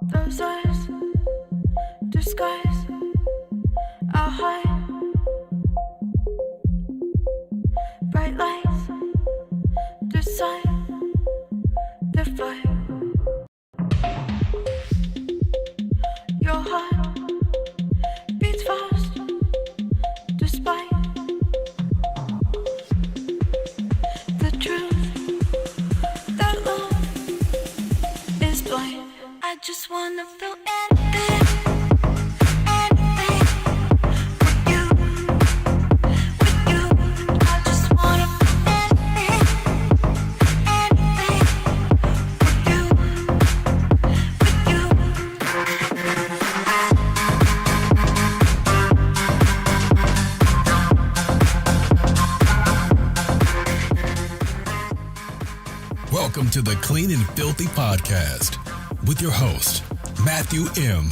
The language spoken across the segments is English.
Those eyes disguise our hide. Bright lights decide the fight. Your heart beats fast despite the truth that love is blind. I just wanna feel anything. Welcome to the Clean and Filthy podcast with your host, Matthew M.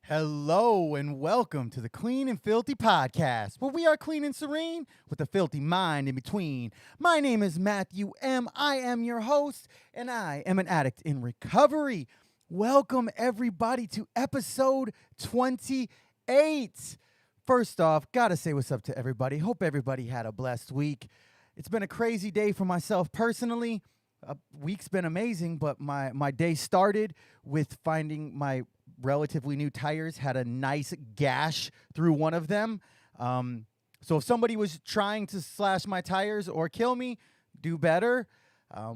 Hello and welcome to the Clean and Filthy podcast, where we are clean and serene with a filthy mind in between. My name is Matthew M. I am your host, and I am an addict in recovery. Welcome, everybody, to episode 28. First off, gotta say what's up to everybody. Hope everybody had a blessed week. It's been a crazy day for myself personally. Week's been amazing, but my day started with finding my relatively new tires had a nice gash through one of them. So if somebody was trying to slash my tires or kill me, do better,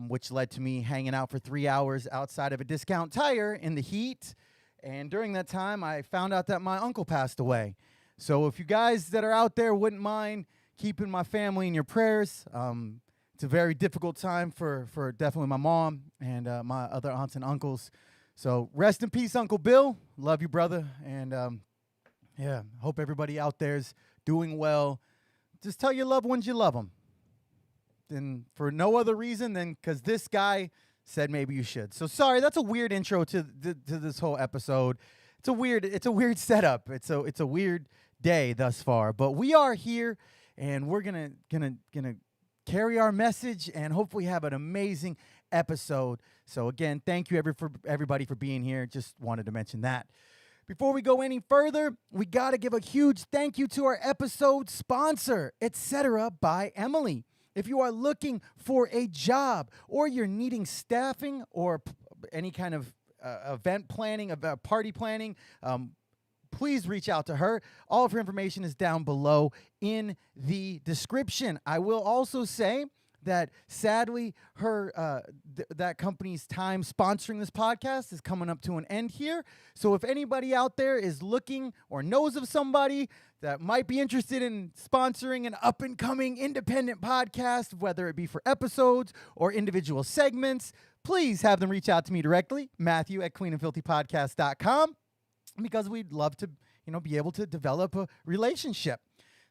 which led to me hanging out for 3 hours outside of a discount tire in the heat. And during that time, I found out that my uncle passed away. So if you guys that are out there wouldn't mind keeping my family in your prayers. It's a very difficult time for definitely my mom and my other aunts and uncles. So rest in peace, Uncle Bill. Love you, brother. And yeah, hope everybody out there's doing well. Just tell your loved ones you love them. And for no other reason than because this guy said maybe you should. So sorry, that's a weird intro to this whole episode. It's a weird setup. It's a weird day thus far. But we are here. And we're gonna carry our message and hopefully have an amazing episode. So again, thank you everybody for being here. Just wanted to mention that. Before we go any further, we gotta give a huge thank you to our episode sponsor, Etc. by Emily. If you are looking for a job or you're needing staffing or any kind of event planning, party planning, please reach out to her. All of her information is down below in the description. I will also say that sadly, her that company's time sponsoring this podcast is coming up to an end here. So if anybody out there is looking or knows of somebody that might be interested in sponsoring an up-and-coming independent podcast, whether it be for episodes or individual segments, please have them reach out to me directly, Matthew at CleanAndFilthyPodcast.com. Because we'd love to, be able to develop a relationship.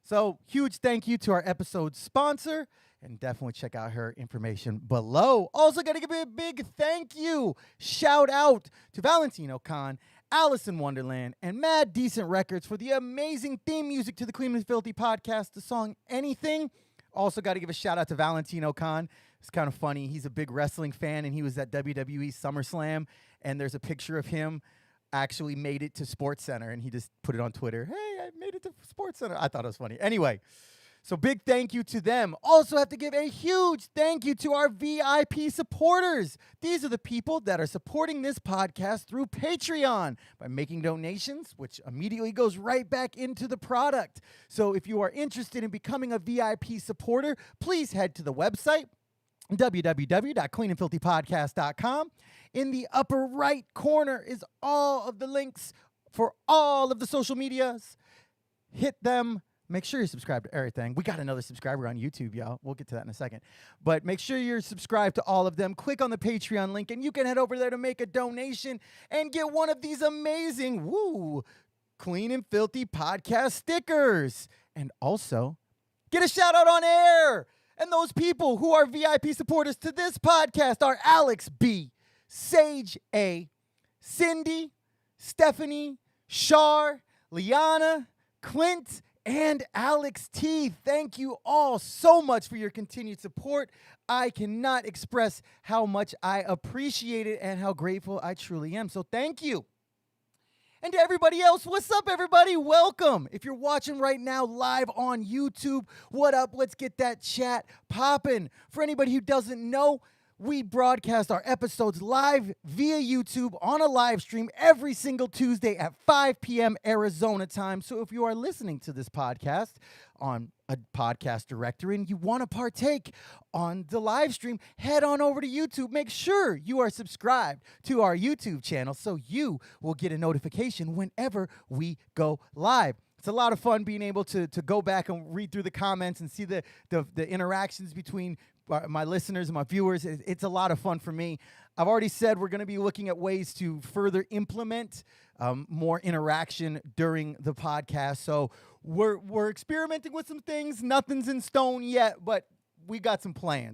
So huge thank you to our episode sponsor, and definitely check out her information below. Also got to give a big thank you, shout out to Valentino Khan, Alice in Wonderland, and Mad Decent Records for the amazing theme music to the Clean and Filthy podcast, the song Anything. Also got to give a shout out to Valentino Khan. It's kind of funny. He's a big wrestling fan, and he was at WWE SummerSlam, and there's a picture of him actually made it to SportsCenter, and he just put it on Twitter. Hey, I made it to SportsCenter. I thought it was funny. Anyway, so big thank you to them. Also have to give a huge thank you to our VIP supporters. These are the people that are supporting this podcast through Patreon by making donations, which immediately goes right back into the product. So if you are interested in becoming a VIP supporter, please head to the website, www.cleanandfilthypodcast.com. In the upper right corner is all of the links for all of the social medias. Hit them. Make sure you're subscribed to everything. We got another subscriber on YouTube, y'all. We'll get to that in a second. But make sure you're subscribed to all of them. Click on the Patreon link, and you can head over there to make a donation and get one of these amazing, Clean and Filthy podcast stickers. And also, get a shout out on air And those people who are VIP supporters to this podcast are Alex B, Sage A, Cindy, Stephanie, Shar, Liana, Clint, and Alex T. Thank you all so much for your continued support. I cannot express how much I appreciate it and how grateful I truly am. So thank you. And to everybody else, what's up, everybody? Welcome. If you're watching right now live on YouTube, what up? Let's get that chat popping. For anybody who doesn't know, we broadcast our episodes live via YouTube on a live stream every single Tuesday at 5 p.m. Arizona time. So if you are listening to this podcast on a podcast directory and you want to partake on the live stream, head on over to YouTube. Make sure you are subscribed to our YouTube channel so you will get a notification whenever we go live. It's a lot of fun being able to go back and read through the comments and see the interactions between my listeners and my viewers. It's a lot of fun for me. I've already said we're going to be looking at ways to further implement more interaction during the podcast. So we're experimenting with some things. Nothing's in stone yet, but we got some plans.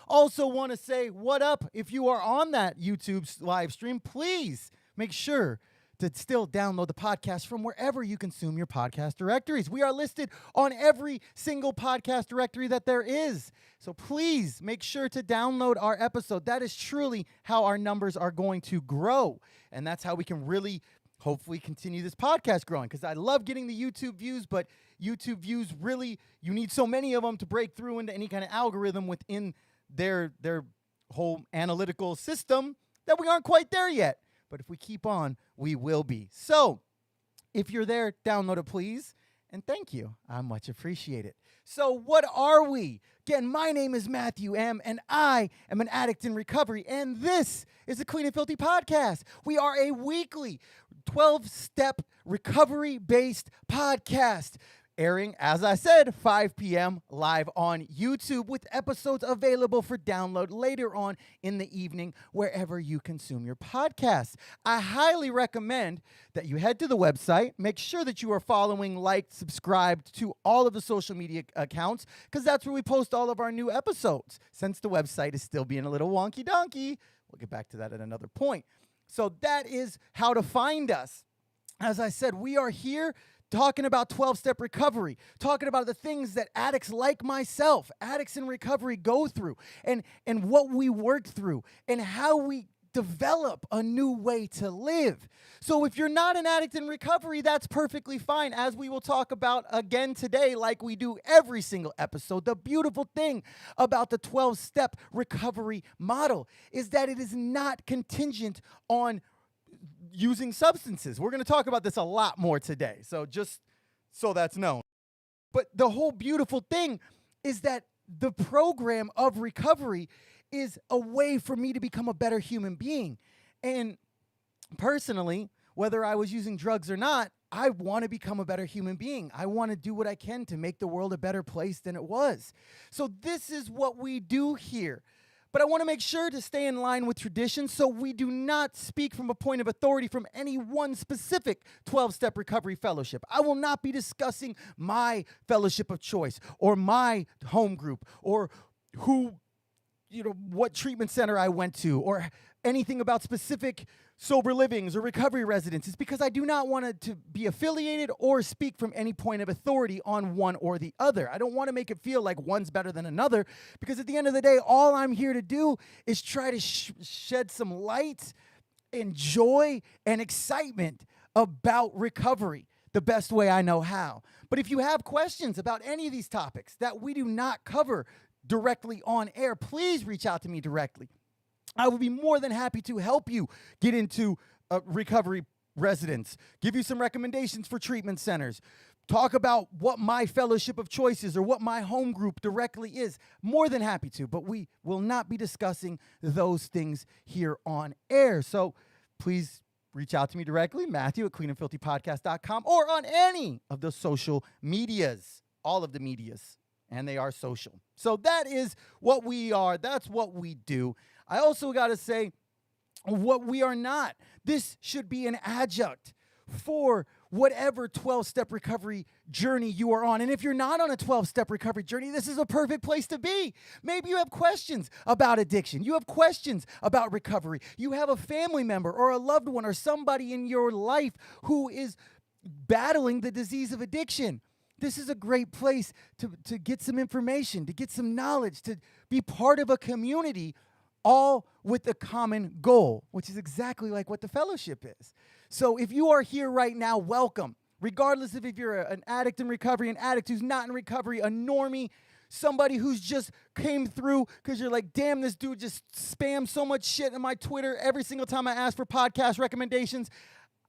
Also want to say what up if you are on that YouTube live stream. Please make sure to still download the podcast from wherever you consume your podcast directories. We are listed on every single podcast directory that there is. So please make sure to download our episode. That is truly how our numbers are going to grow. And that's how we can really hopefully continue this podcast growing. Because I love getting the YouTube views, but YouTube views really, you need so many of them to break through into any kind of algorithm within their whole analytical system that we aren't quite there yet. But if we keep on, we will be. So if you're there, download it, please. And thank you. I much appreciate it. So what are we? Again, my name is Matthew M., and I am an addict in recovery. And this is the Clean and Filthy podcast. We are a weekly 12-step recovery-based podcast, airing, as I said, 5 p.m. live on YouTube, with episodes available for download later on in the evening wherever you consume your podcasts. I highly recommend that you head to the website, make sure that you are following, liked, subscribed to all of the social media accounts, because that's where we post all of our new episodes. Since the website is still being a little wonky donkey, we'll get back to that at another point. So that is how to find us. As I said, we are here talking about 12-step recovery, talking about the things that addicts like myself, addicts in recovery go through, and what we work through, and how we develop a new way to live. So if you're not an addict in recovery, that's perfectly fine, as we will talk about again today, like we do every single episode. The beautiful thing about the 12-step recovery model is that it is not contingent on using substances. We're going to talk about this a lot more today, so just so that's known. But the whole beautiful thing is that the program of recovery is a way for me to become a better human being. And personally, whether I was using drugs or not, I want to become a better human being. I want to do what I can to make the world a better place than it was. So this is what we do here. But I want to make sure to stay in line with tradition, so we do not speak from a point of authority from any one specific 12-step recovery fellowship. I will not be discussing my fellowship of choice or my home group or what treatment center I went to or anything about specific sober livings or recovery residences, because I do not want to be affiliated or speak from any point of authority on one or the other. I don't want to make it feel like one's better than another, because at the end of the day, all I'm here to do is try to shed some light and joy and excitement about recovery the best way I know how. But if you have questions about any of these topics that we do not cover directly on air, please reach out to me directly. I will be more than happy to help you get into recovery residence, give you some recommendations for treatment centers, talk about what my fellowship of choice is or what my home group directly is. More than happy to, but we will not be discussing those things here on air. So please reach out to me directly, Matthew at CleanAndFilthyPodcast.com, or on any of the social medias, all of the medias, and they are social. So that is what we are. That's what we do. I also got to say what we are not. This should be an adjunct for whatever 12-step recovery journey you are on. And if you're not on a 12-step recovery journey, this is a perfect place to be. Maybe you have questions about addiction. You have questions about recovery. You have a family member or a loved one or somebody in your life who is battling the disease of addiction. This is a great place to get some information, to get some knowledge, to be part of a community, all with a common goal, which is exactly like what the fellowship is. So if you are here right now, welcome. Regardless of if you're an addict in recovery, an addict who's not in recovery, a normie, somebody who's just came through because you're like, damn, this dude just spams so much shit in my Twitter every single time I ask for podcast recommendations.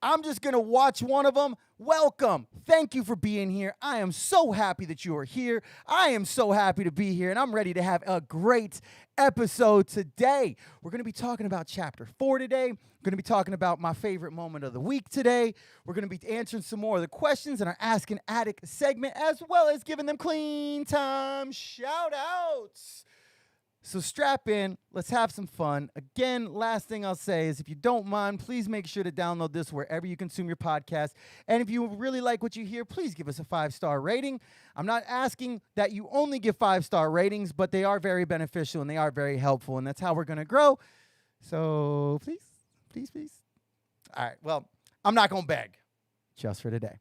I'm just going to watch one of them. Welcome. Thank you for being here. I am so happy that you are here. I am so happy to be here, and I'm ready to have a great episode today. We're going to be talking about chapter 4 today. We're going to be talking about my favorite moment of the week today. We're going to be answering some more of the questions in our Ask an Addict segment, as well as giving them clean time shout-outs. So strap in, let's have some fun. Again, last thing I'll say is if you don't mind, please make sure to download this wherever you consume your podcast. And if you really like what you hear, please give us a 5-star rating. I'm not asking that you only give 5-star ratings, but they are very beneficial and they are very helpful, and that's how we're going to grow. So please. All right, well, I'm not going to beg just for today.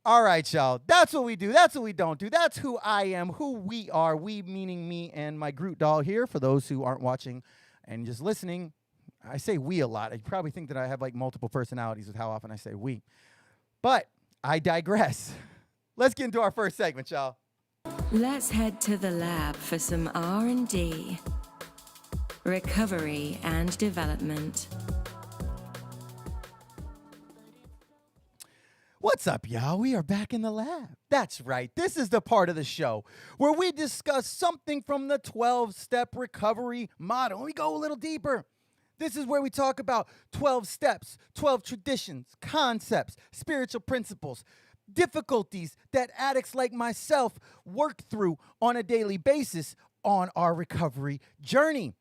All right, y'all. That's what we do. That's what we don't do. That's who I am, who we are. We meaning me and my Groot doll here. For those who aren't watching and just listening, I say we a lot. You probably think that I have like multiple personalities with how often I say we. But I digress. Let's get into our first segment, y'all. Let's head to the lab for some R&D. Recovery and development. What's up, y'all? We are back in the lab. That's right. This is the part of the show where we discuss something from the 12-step recovery model. We go a little deeper. This is where we talk about 12 steps, 12 traditions, concepts, spiritual principles, difficulties that addicts like myself work through on a daily basis on our recovery journey.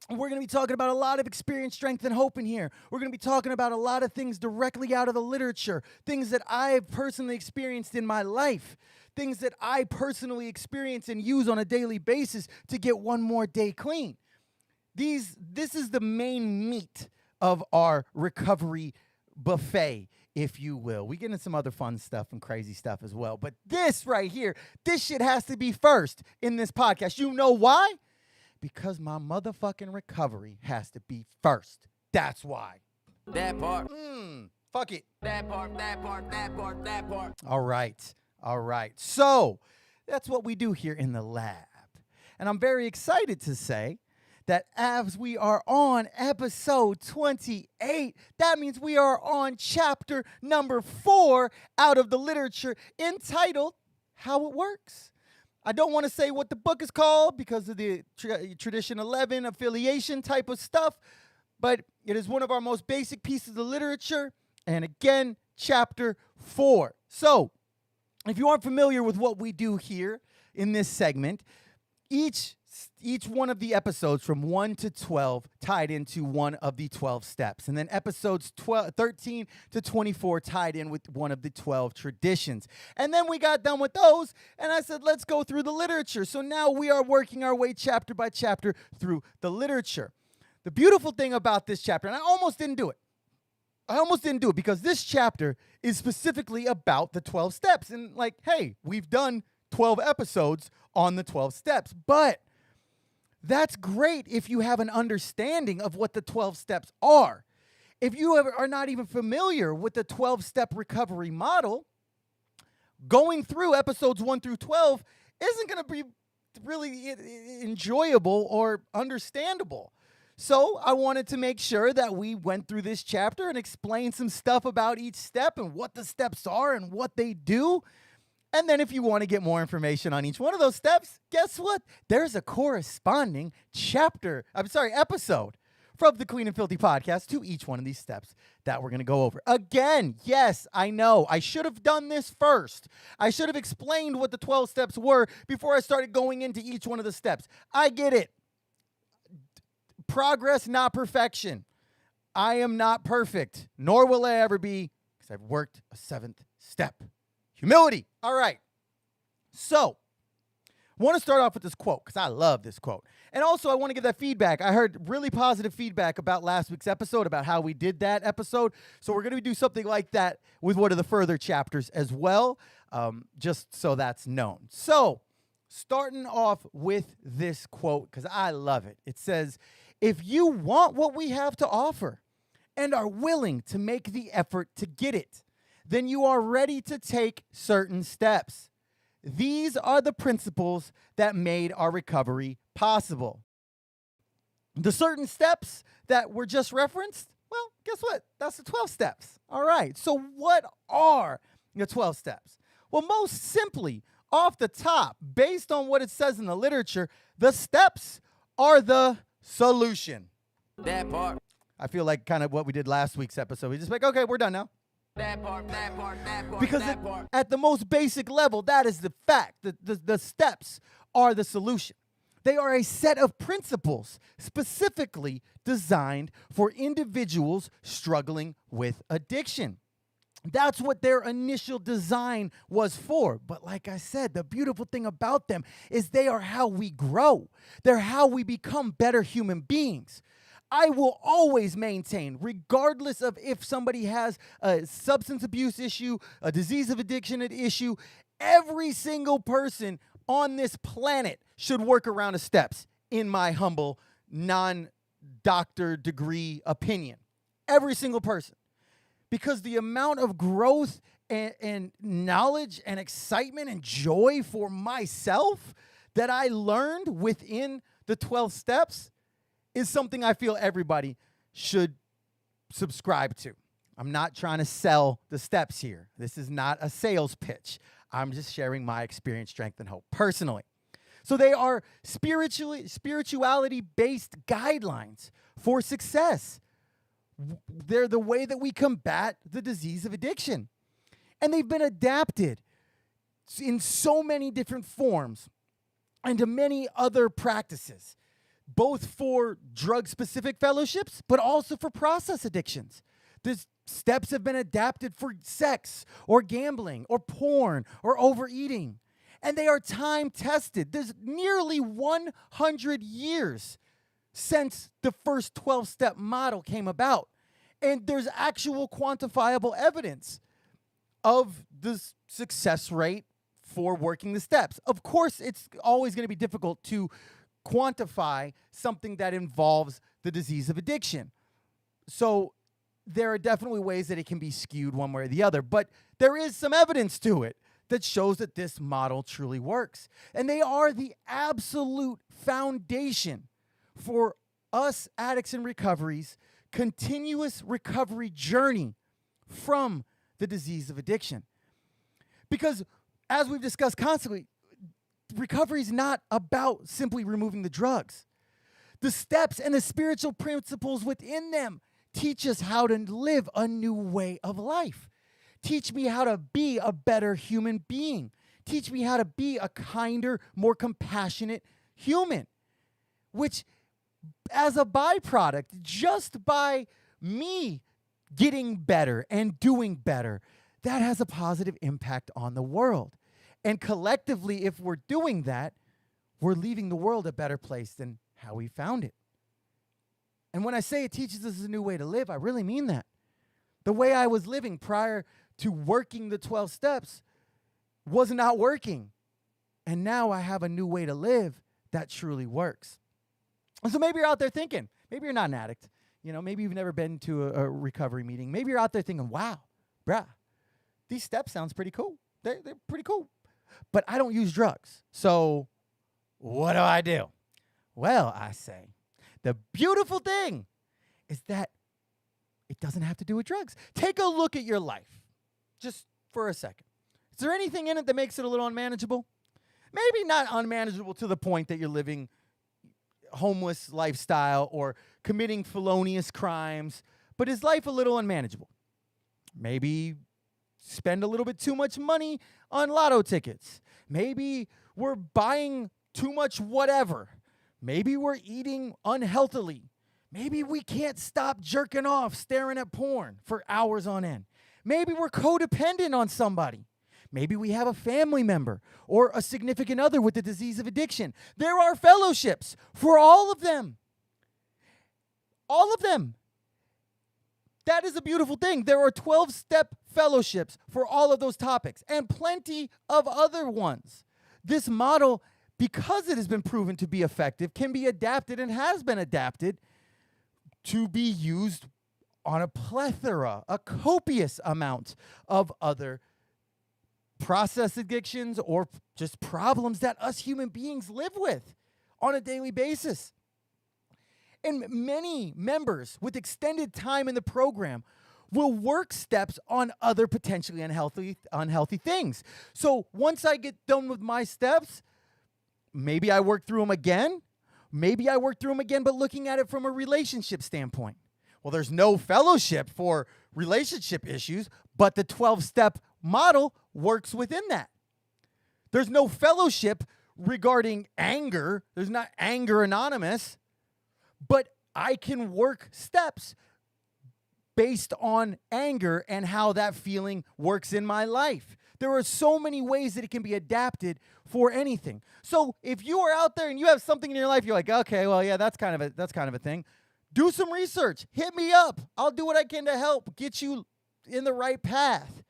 We're going to be talking about a lot of experience, strength, and hope in here. We're going to be talking about a lot of things directly out of the literature, things that I've personally experienced in my life, things that I personally experience and use on a daily basis to get one more day clean. This is the main meat of our recovery buffet, if you will. We get into some other fun stuff and crazy stuff as well. But this right here, this shit has to be first in this podcast. You know why? Because my motherfucking recovery has to be first. That's why. That part. Fuck it. That part. All right. So that's what we do here in the lab. And I'm very excited to say that as we are on episode 28, that means we are on chapter number 4 out of the literature entitled How It Works. I don't want to say what the book is called because of the Tradition 11 affiliation type of stuff, but it is one of our most basic pieces of literature, and again, chapter 4. So, if you aren't familiar with what we do here in this segment, each one of the episodes from 1 to 12 tied into one of the 12 steps. And then episodes 13 to 24 tied in with one of the 12 traditions. And then we got done with those, and I said, let's go through the literature. So now we are working our way chapter by chapter through the literature. The beautiful thing about this chapter, and I almost didn't do it because this chapter is specifically about the 12 steps. And like, hey, we've done 12 episodes on the 12 steps, but that's great if you have an understanding of what the 12 steps are. If you are not even familiar with the 12-step recovery model, going through episodes 1 through 12 isn't going to be really enjoyable or understandable. So I wanted to make sure that we went through this chapter and explained some stuff about each step and what the steps are and what they do. And then if you want to get more information on each one of those steps, guess what? There's a corresponding episode from the Clean and Filthy podcast to each one of these steps that we're going to go over. Again, yes, I know. I should have done this first. I should have explained what the 12 steps were before I started going into each one of the steps. I get it. Progress, not perfection. I am not perfect, nor will I ever be, because I've worked a 7th step. Humility. All right. So, I want to start off with this quote because I love this quote. And also, I want to give that feedback. I heard really positive feedback about last week's episode, about how we did that episode. So we're going to do something like that with one of the further chapters as well, just so that's known. So, starting off with this quote because I love it. It says, if you want what we have to offer and are willing to make the effort to get it, then you are ready to take certain steps. These are the principles that made our recovery possible. The certain steps that were just referenced, well, guess what? That's the 12 steps. All right. So what are the 12 steps? Well, most simply, off the top, based on what it says in the literature, the steps are the solution. That part. I feel like kind of what we did last week's episode. We just like, okay, we're done now. That part. Because at the most basic level, that is the fact. The steps are the solution. They are a set of principles specifically designed for individuals struggling with addiction. That's what their initial design was for. But like I said, the beautiful thing about them is they are how we grow. They're how we become better human beings. I will always maintain, regardless of if somebody has a substance abuse issue, a disease of addiction issue, every single person on this planet should work around the steps, in my humble, non-doctor degree opinion. Every single person. Because the amount of growth and knowledge and excitement and joy for myself that I learned within the 12 steps is something I feel everybody should subscribe to. I'm not trying to sell the steps here. This is not a sales pitch. I'm just sharing my experience, strength, and hope personally. So they are spirituality-based guidelines for success. They're the way that we combat the disease of addiction. And they've been adapted in so many different forms and to many other practices, both for drug-specific fellowships, but also for process addictions. The steps have been adapted for sex or gambling or porn or overeating. And they are time-tested. There's nearly 100 years since the first 12-step model came about. And there's actual quantifiable evidence of the success rate for working the steps. Of course, it's always going to be difficult to quantify something that involves the disease of addiction. So there are definitely ways that it can be skewed one way or the other, but there is some evidence to it that shows that this model truly works. And they are the absolute foundation for us addicts in recovery's continuous recovery journey from the disease of addiction. Because as we've discussed constantly, recovery is not about simply removing the drugs. The steps and the spiritual principles within them teach us how to live a new way of life. Teach me how to be a better human being. Teach me how to be a kinder, more compassionate human. Which, as a byproduct, just by me getting better and doing better, that has a positive impact on the world. And collectively, if we're doing that, we're leaving the world a better place than how we found it. And when I say it teaches us a new way to live, I really mean that. The way I was living prior to working the 12 steps was not working. And now I have a new way to live that truly works. And so maybe you're out there thinking, maybe you're not an addict. You know, maybe you've never been to a recovery meeting. Maybe you're out there thinking, wow, bruh, these steps sounds pretty cool. They're pretty cool. But I don't use drugs. So what do? Well, I say, the beautiful thing is that it doesn't have to do with drugs. Take a look at your life, just for a second. Is there anything in it that makes it a little unmanageable? Maybe not unmanageable to the point that you're living homeless lifestyle or committing felonious crimes, but is life a little unmanageable? Maybe spend a little bit too much money on lotto tickets. Maybe we're buying too much whatever. Maybe we're eating unhealthily. Maybe we can't stop jerking off, staring at porn for hours on end. Maybe we're codependent on somebody. Maybe we have a family member or a significant other with the disease of addiction. There are fellowships for all of them. All of them. That is a beautiful thing. There are 12-step fellowships for all of those topics and plenty of other ones. This model, because it has been proven to be effective, can be adapted and has been adapted to be used on a plethora, a copious amount of other process addictions or just problems that us human beings live with on a daily basis. And many members with extended time in the program will work steps on other potentially unhealthy things. So once I get done with my steps, maybe I work through them again. Maybe I work through them again, but looking at it from a relationship standpoint. Well, there's no fellowship for relationship issues, but the 12-step model works within that. There's no fellowship regarding anger. There's not Anger Anonymous, but I can work steps based on anger and how that feeling works in my life. There are so many ways that it can be adapted for anything. So if you are out there and you have something in your life, you're like, okay, well, yeah, that's kind of a thing. Do some research. Hit me up. I'll do what I can to help get you in the right path.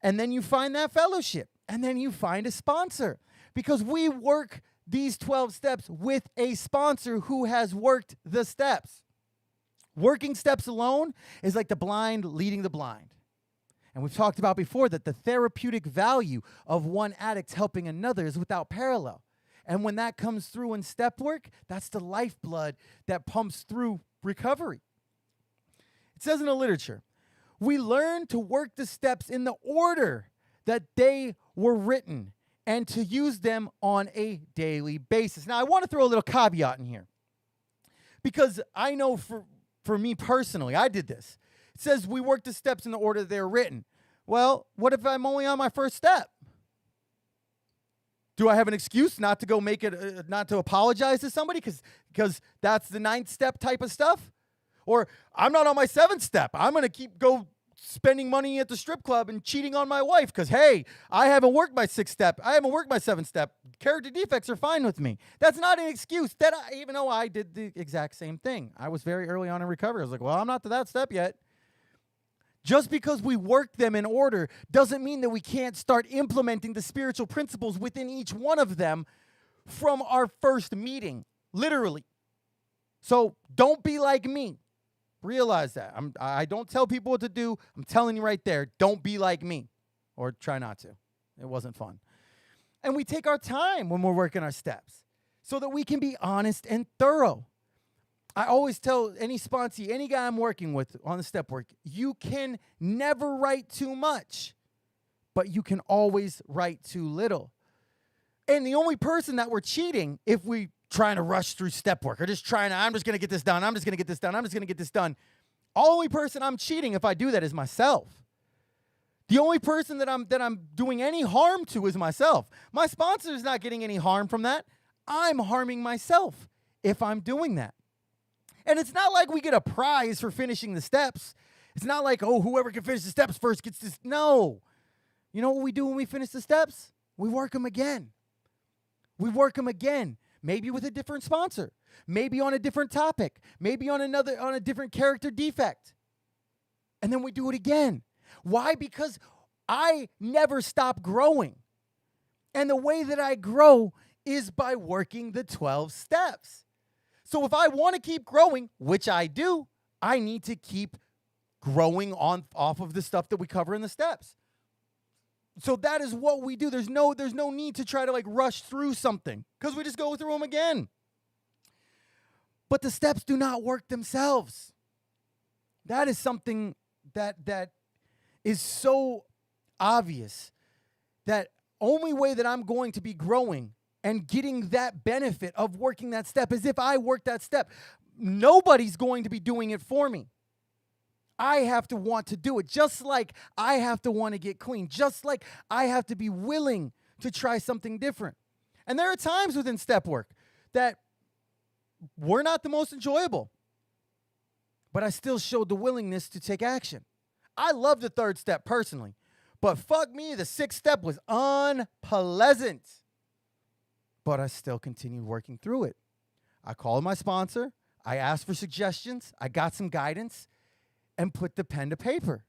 And then you find that fellowship. And then you find a sponsor. Because we work these 12 steps with a sponsor who has worked the steps. Working steps alone is like the blind leading the blind. And we've talked about before that the therapeutic value of one addict helping another is without parallel. And when that comes through in step work, that's the lifeblood that pumps through recovery. It says in the literature, we learn to work the steps in the order that they were written and to use them on a daily basis. Now, I want to throw a little caveat in here because I know for me personally, I did this. It says we work the steps in the order they're written. Well, what if I'm only on my first step? Do I have an excuse not to go make it, not to apologize to somebody because that's the 9th step type of stuff? Or I'm not on my 7th step. I'm going to go spending money at the strip club and cheating on my wife because, hey, I haven't worked my 6th step. I haven't worked my 7th step. Character defects are fine with me. That's not an excuse. Even though I did the exact same thing. I was very early on in recovery. I was like, well, I'm not to that step yet. Just because we work them in order doesn't mean that we can't start implementing the spiritual principles within each one of them from our first meeting, literally. So don't be like me. Realize that. I don't tell people what to do. I'm telling you right there, don't be like me. Or try not to. It wasn't fun. And we take our time when we're working our steps so that we can be honest and thorough. I always tell any sponsee, any guy I'm working with on the step work, you can never write too much, but you can always write too little. And the only person that we're cheating if we trying to rush through step work or just I'm just going to get this done. I'm just going to get this done. I'm just going to get this done. Only person I'm cheating if I do that is myself. The only person that I'm doing any harm to is myself. My sponsor is not getting any harm from that. I'm harming myself if I'm doing that. And it's not like we get a prize for finishing the steps. It's not like, oh, whoever can finish the steps first gets this. No. You know what we do when we finish the steps? We work them again. We work them again. Maybe with a different sponsor. Maybe on a different topic. Maybe on a different character defect. And then we do it again. Why? Because I never stop growing. And the way that I grow is by working the 12 steps. So if I want to keep growing, which I do, I need to keep growing off of the stuff that we cover in the steps. So that is what we do. There's no need to try to rush through something because we just go through them again. But the steps do not work themselves. That is something that is so obvious that only way that I'm going to be growing and getting that benefit of working that step is if I work that step. Nobody's going to be doing it for me. I have to want to do it, just like I have to want to get clean, just like I have to be willing to try something different. And there are times within step work that were not the most enjoyable, but I still showed the willingness to take action. I love the third step personally, but fuck me, the sixth step was unpleasant. But I still continued working through it. I called my sponsor. I asked for suggestions. I got some guidance and put the pen to paper.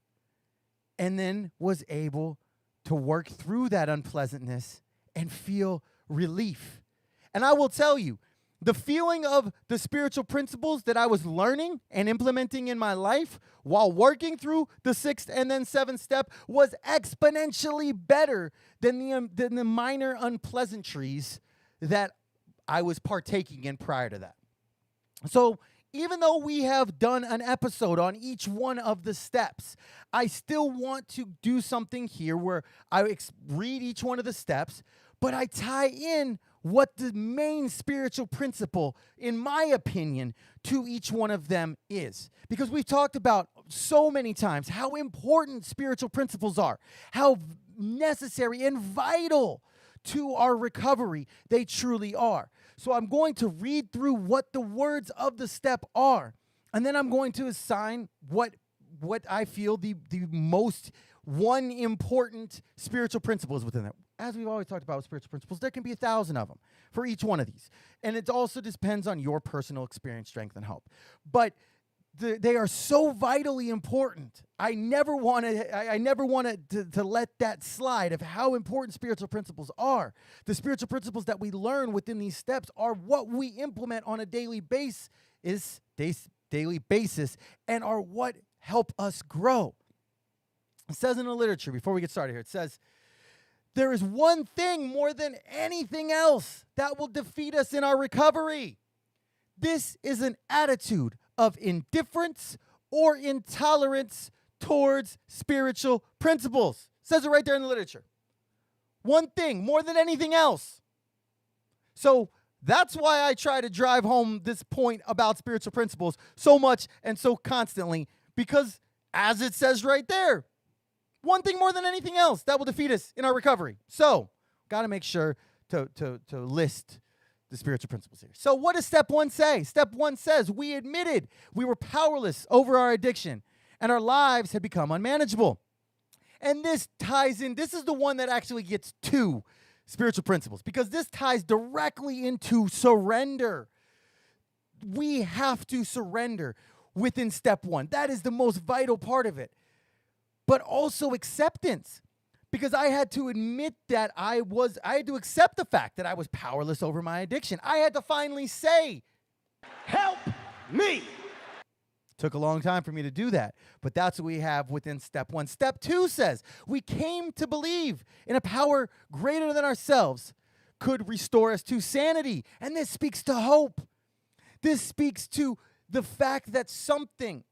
And then was able to work through that unpleasantness and feel relief. And I will tell you, the feeling of the spiritual principles that I was learning and implementing in my life while working through the sixth and then seventh step was exponentially better than the minor unpleasantries that I was partaking in prior to that. So even though we have done an episode on each one of the steps, I still want to do something here where I read each one of the steps, but I tie in what the main spiritual principle, in my opinion, to each one of them is. Because we've talked about so many times how important spiritual principles are, how necessary and vital to our recovery they truly are. So I'm going to read through what the words of the step are, and then I'm going to assign what I feel the most one important spiritual principle is within it. As we've always talked about with spiritual principles, there can be 1,000 of them for each one of these. And it also depends on your personal experience, strength, and hope. But they are so vitally important. I never wanted to let that slide of how important spiritual principles are. The spiritual principles that we learn within these steps are what we implement on a daily basis and are what help us grow. It says in the literature, before we get started here, it says, there is one thing more than anything else that will defeat us in our recovery. This is an attitude of indifference or intolerance towards spiritual principles. It says it right there in the literature. One thing more than anything else. So that's why I try to drive home this point about spiritual principles so much and so constantly, because as it says right there, one thing more than anything else that will defeat us in our recovery. So, got to make sure to list the spiritual principles here. So, what does step 1 say? Step 1 says we admitted we were powerless over our addiction and our lives had become unmanageable. And this ties in, this is the one that actually gets to spiritual principles, because this ties directly into surrender. We have to surrender within step 1. That is the most vital part of it. But also acceptance, because I had to admit that I had to accept the fact that I was powerless over my addiction. I had to finally say, help me. Took a long time for me to do that, but that's what we have within step 1. Step 2 says, we came to believe in a power greater than ourselves could restore us to sanity. And this speaks to hope. This speaks to the fact that something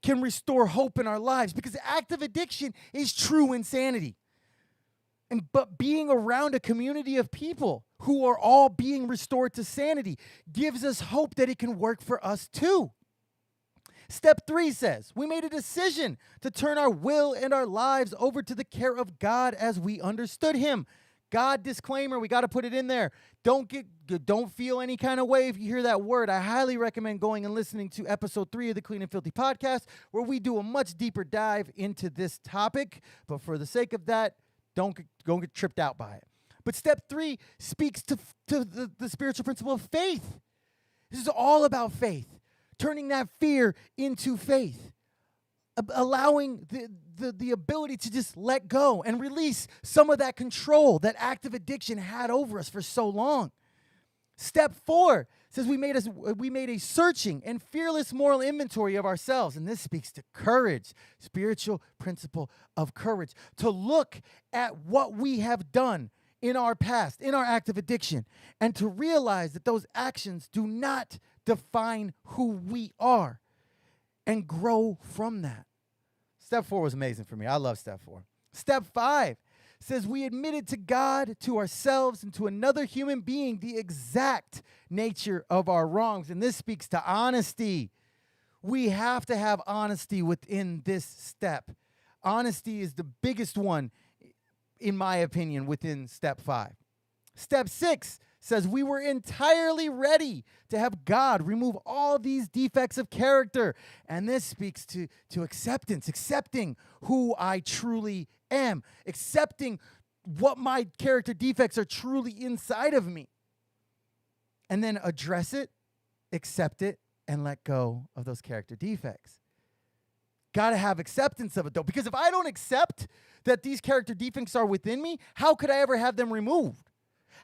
can restore hope in our lives, because active addiction is true insanity. But being around a community of people who are all being restored to sanity gives us hope that it can work for us too. Step 3 says, we made a decision to turn our will and our lives over to the care of God as we understood him. God disclaimer, we got to put it in there. Don't feel any kind of way if you hear that word. I highly recommend going and listening to episode 3 of the Clean and Filthy podcast, where we do a much deeper dive into this topic. But for the sake of that, don't get tripped out by it. But step 3 speaks to the spiritual principle of faith. This is all about faith, turning that fear into faith, allowing the ability to just let go and release some of that control that active addiction had over us for so long. Step 4 says we made a searching and fearless moral inventory of ourselves. And this speaks to courage, spiritual principle of courage, to look at what we have done in our past, in our active addiction, and to realize that those actions do not define who we are, and grow from that. Step 4 was amazing for me. I love step 4. Step 5 says we admitted to God, to ourselves, and to another human being the exact nature of our wrongs. And this speaks to honesty. We have to have honesty within this step. Honesty is the biggest one, in my opinion, within step 5. Step 6 says we were entirely ready to have God remove all these defects of character. And this speaks to acceptance, accepting who I truly am, accepting what my character defects are truly inside of me. And then address it, accept it, and let go of those character defects. Got to have acceptance of it, though, because if I don't accept that these character defects are within me, how could I ever have them removed?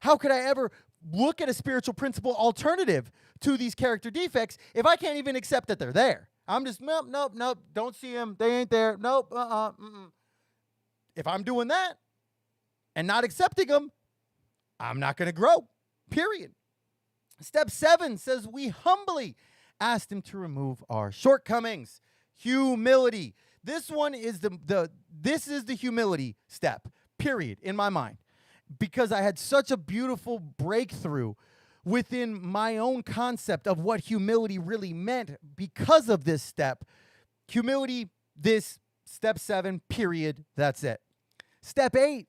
How could I ever look at a spiritual principle alternative to these character defects if I can't even accept that they're there? I'm just, nope, don't see them. They ain't there. Nope, If I'm doing that and not accepting them, I'm not going to grow, period. Step 7 says we humbly asked him to remove our shortcomings. Humility. This one is this is the humility step, period, in my mind. Because I had such a beautiful breakthrough within my own concept of what humility really meant because of this step. Humility, this step 7, period, that's it. Step 8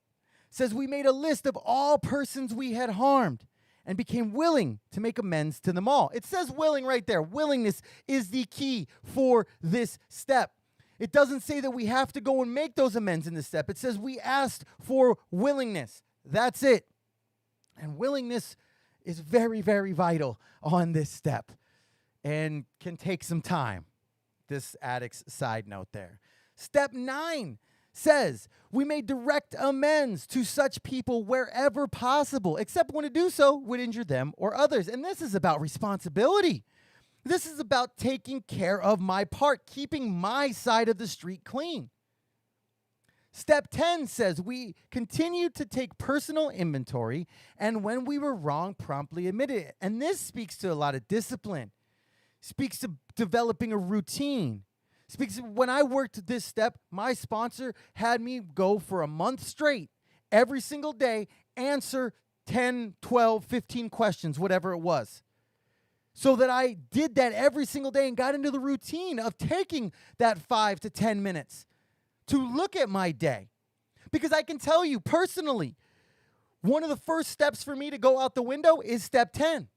says we made a list of all persons we had harmed and became willing to make amends to them all. It says willing right there. Willingness is the key for this step. It doesn't say that we have to go and make those amends in this step. It says we asked for willingness. That's it. And willingness is very, very vital on this step and can take some time. This addict's side note there. Step 9 says we made direct amends to such people wherever possible, except when to do so would injure them or others. And this is about responsibility. This is about taking care of my part, keeping my side of the street clean. Step 10 says we continued to take personal inventory, and when we were wrong, promptly admitted it. And this speaks to a lot of discipline, speaks to developing a routine. When I worked this step, my sponsor had me go for a month straight, every single day, answer 10, 12, 15 questions, whatever it was. So that I did that every single day and got into the routine of taking that 5 to 10 minutes to look at my day. Because I can tell you personally, one of the first steps for me to go out the window is step 10.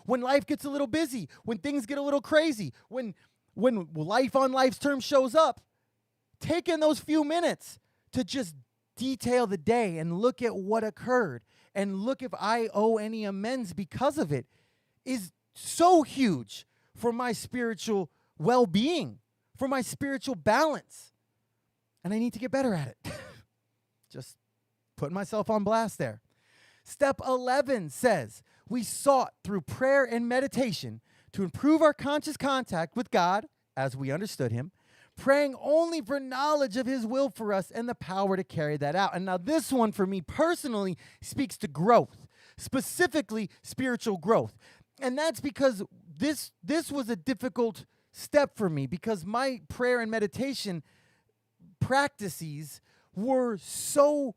When life gets a little busy, when things get a little crazy, when life on life's terms shows up, taking those few minutes to just detail the day and look at what occurred and look if I owe any amends because of it is so huge for my spiritual well-being, for my spiritual balance. And I need to get better at it. Just putting myself on blast there. Step 11 says we sought through prayer and meditation to improve our conscious contact with God as we understood him, praying only for knowledge of his will for us and the power to carry that out. And now this one for me personally speaks to growth, specifically spiritual growth. And that's because this was a difficult step for me because my prayer and meditation practices were so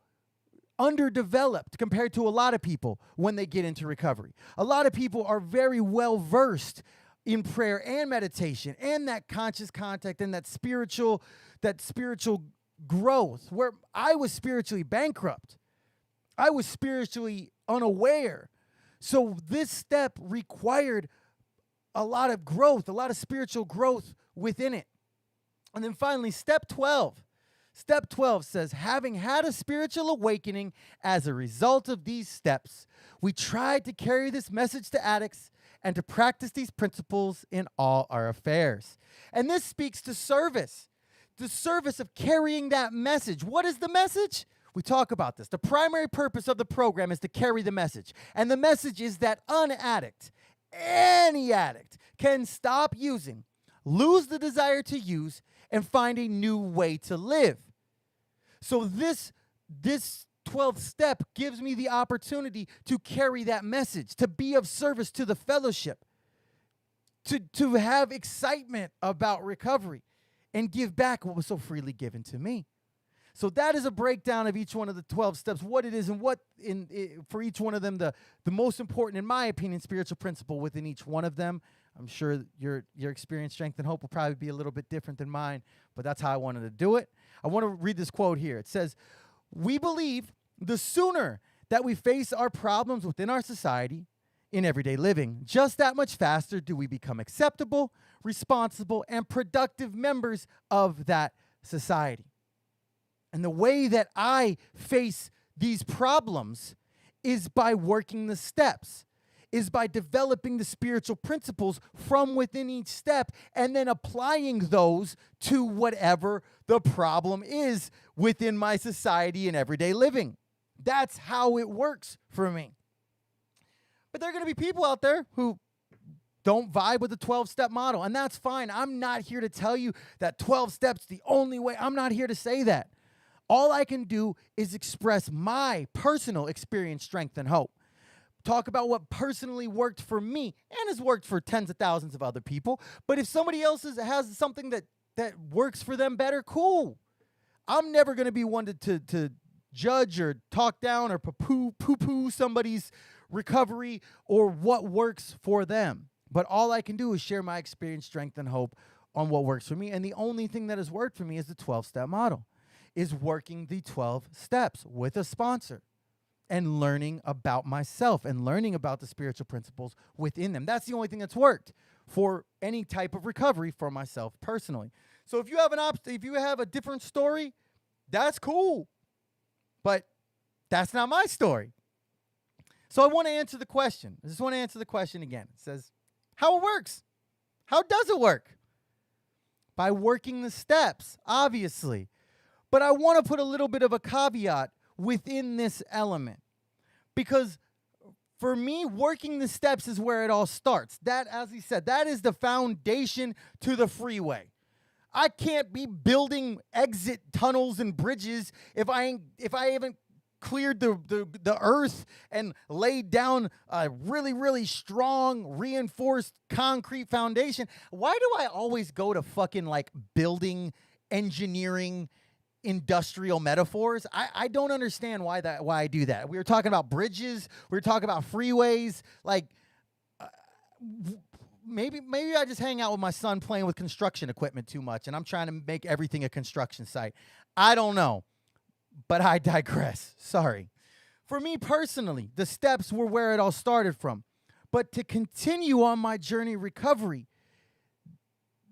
underdeveloped compared to a lot of people when they get into recovery. A lot of people are very well versed in prayer and meditation and that conscious contact and that spiritual growth, where I was spiritually bankrupt. I was spiritually unaware. So this step required a lot of growth, a lot of spiritual growth within it. And then finally, step 12. Step 12 says, having had a spiritual awakening as a result of these steps, we tried to carry this message to addicts and to practice these principles in all our affairs. And this speaks to service, the service of carrying that message. What is the message? We talk about this. The primary purpose of the program is to carry the message. And the message is that an addict, any addict, can stop using, lose the desire to use, and find a new way to live. So this 12th step gives me the opportunity to carry that message, to be of service to the fellowship, to have excitement about recovery, and give back what was so freely given to me. So that is a breakdown of each one of the 12 steps, what it is and what for each one of them, the most important, in my opinion, spiritual principle within each one of them. I'm sure your experience, strength, and hope will probably be a little bit different than mine, but that's how I wanted to do it. I want to read this quote here. It says, we believe the sooner that we face our problems within our society in everyday living, just that much faster do we become acceptable, responsible, and productive members of that society. And the way that I face these problems is by working the steps, is by developing the spiritual principles from within each step and then applying those to whatever the problem is within my society and everyday living. That's how it works for me. But there are going to be people out there who don't vibe with the 12-step model, and that's fine. I'm not here to tell you that 12 steps the only way. I'm not here to say that. All I can do is express my personal experience, strength, and hope. Talk about what personally worked for me and has worked for tens of thousands of other people. But if somebody else has something that works for them better, cool. I'm never going to be one to judge or talk down or poo-poo somebody's recovery or what works for them. But all I can do is share my experience, strength, and hope on what works for me. And the only thing that has worked for me is the 12-step model, is working the 12 steps with a sponsor and learning about myself and learning about the spiritual principles within them. That's the only thing that's worked for any type of recovery for myself personally. So if you have if you have a different story, that's cool. But that's not my story. So I want to answer the question. I just want to answer the question again. It says, how it works. How does it work? By working the steps, obviously. But I want to put a little bit of a caveat within this element. Because for me, working the steps is where it all starts. That, as he said, that is the foundation to the freeway. I can't be building exit tunnels and bridges if I haven't cleared the earth and laid down a really, really strong, reinforced concrete foundation. Why do I always go to fucking like building, engineering, industrial metaphors? I don't understand why I do that. We were talking about bridges. We were talking about freeways. Like, maybe I just hang out with my son playing with construction equipment too much, and I'm trying to make everything a construction site. I don't know, but I digress. Sorry. For me personally, the steps were where it all started from. But to continue on my journey of recovery,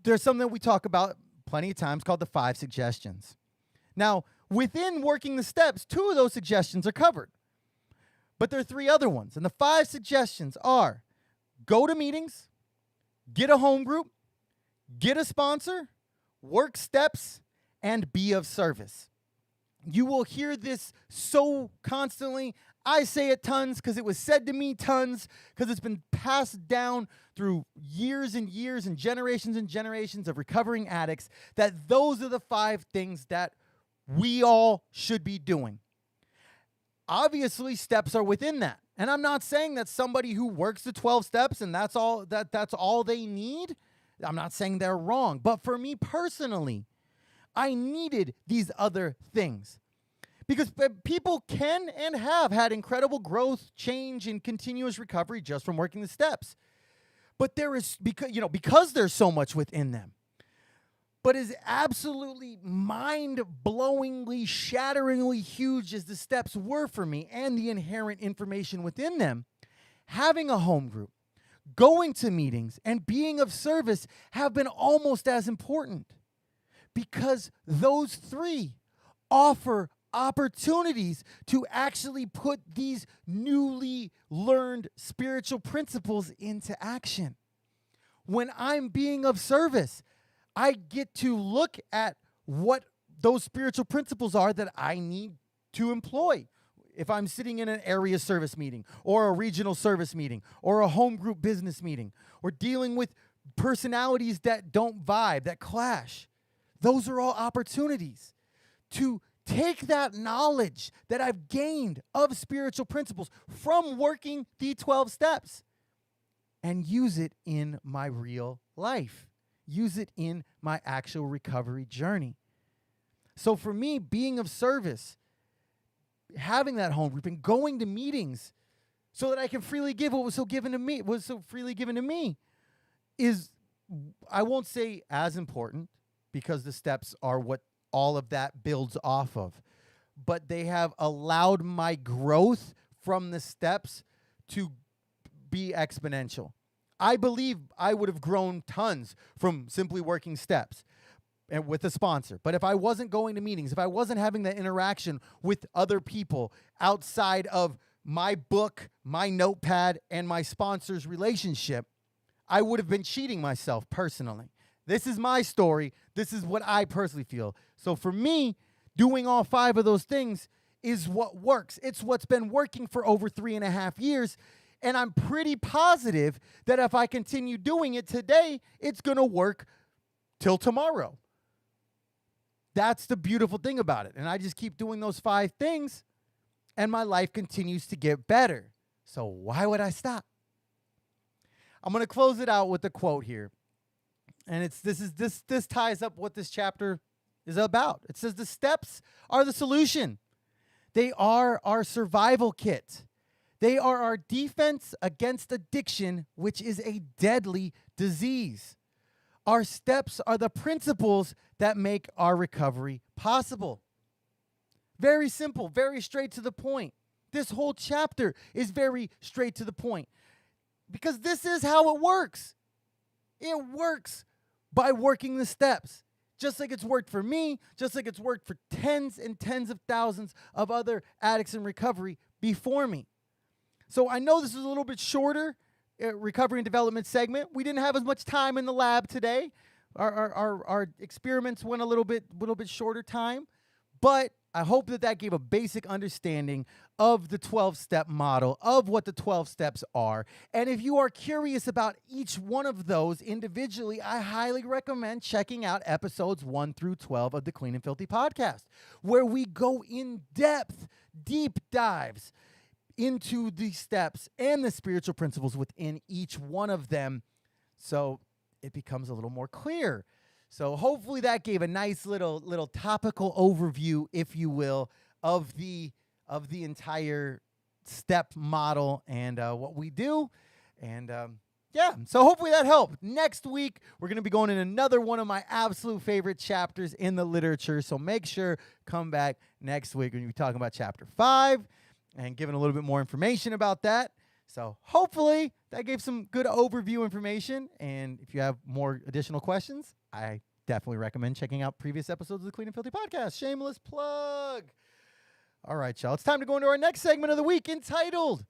there's something that we talk about plenty of times called the 5 suggestions. Now, within working the steps, 2 of those suggestions are covered. But there are 3 other ones. And the 5 suggestions are: go to meetings, get a home group, get a sponsor, work steps, and be of service. You will hear this so constantly. I say it tons because it was said to me tons, because it's been passed down through years and years and generations of recovering addicts, that those are the 5 things that we all should be doing. Obviously, steps are within that. And I'm not saying that somebody who works the 12 steps and that's all they need. I'm not saying they're wrong. But for me personally, I needed these other things. Because people can and have had incredible growth, change, and continuous recovery just from working the steps. But there is, because there's so much within them. But as absolutely mind-blowingly, shatteringly huge as the steps were for me and the inherent information within them, having a home group, going to meetings, and being of service have been almost as important. Because those 3 offer opportunities to actually put these newly learned spiritual principles into action. When I'm being of service, I get to look at what those spiritual principles are that I need to employ. If I'm sitting in an area service meeting or a regional service meeting or a home group business meeting or dealing with personalities that don't vibe, that clash, those are all opportunities to take that knowledge that I've gained of spiritual principles from working the 12 steps and use it in my real life. Use it in my actual recovery journey. So for me, being of service, having that home group and going to meetings so that I can freely give what was so freely given to me is, I won't say as important, because the steps are what all of that builds off of. But they have allowed my growth from the steps to be exponential. I believe I would have grown tons from simply working steps and with a sponsor. But if I wasn't going to meetings, if I wasn't having that interaction with other people outside of my book, my notepad, and my sponsor's relationship, I would have been cheating myself personally. This is my story. This is what I personally feel. So for me, doing all 5 of those things is what works. It's what's been working for over 3.5 years. And I'm pretty positive that if I continue doing it today, it's going to work till tomorrow. That's the beautiful thing about it. And I just keep doing those 5 things, and my life continues to get better. So why would I stop? I'm going to close it out with a quote here. And this ties up what this chapter is about. It says the steps are the solution. They are our survival kit. They are our defense against addiction, which is a deadly disease. Our steps are the principles that make our recovery possible. Very simple, very straight to the point. This whole chapter is very straight to the point because this is how it works. It works by working the steps, just like it's worked for me, just like it's worked for tens and tens of thousands of other addicts in recovery before me. So I know this is a little bit shorter recovery and development segment. We didn't have as much time in the lab today. Our experiments went a little bit shorter time, but I hope that gave a basic understanding of the 12-step model, of what the 12 steps are. And if you are curious about each one of those individually, I highly recommend checking out episodes 1 through 12 of the Clean and Filthy podcast, where we go in depth, deep dives into the steps and the spiritual principles within each one of them, so it becomes a little more clear. So hopefully that gave a nice little topical overview, if you will, of the entire step model and what we do. And so hopefully that helped. Next week, we're going to be going in another one of my absolute favorite chapters in the literature. So make sure, come back next week when we'll be talking about chapter 5 and giving a little bit more information about that. So hopefully that gave some good overview information. And if you have more additional questions, I definitely recommend checking out previous episodes of the Clean and Filthy podcast. Shameless plug. All right, y'all. It's time to go into our next segment of the week entitled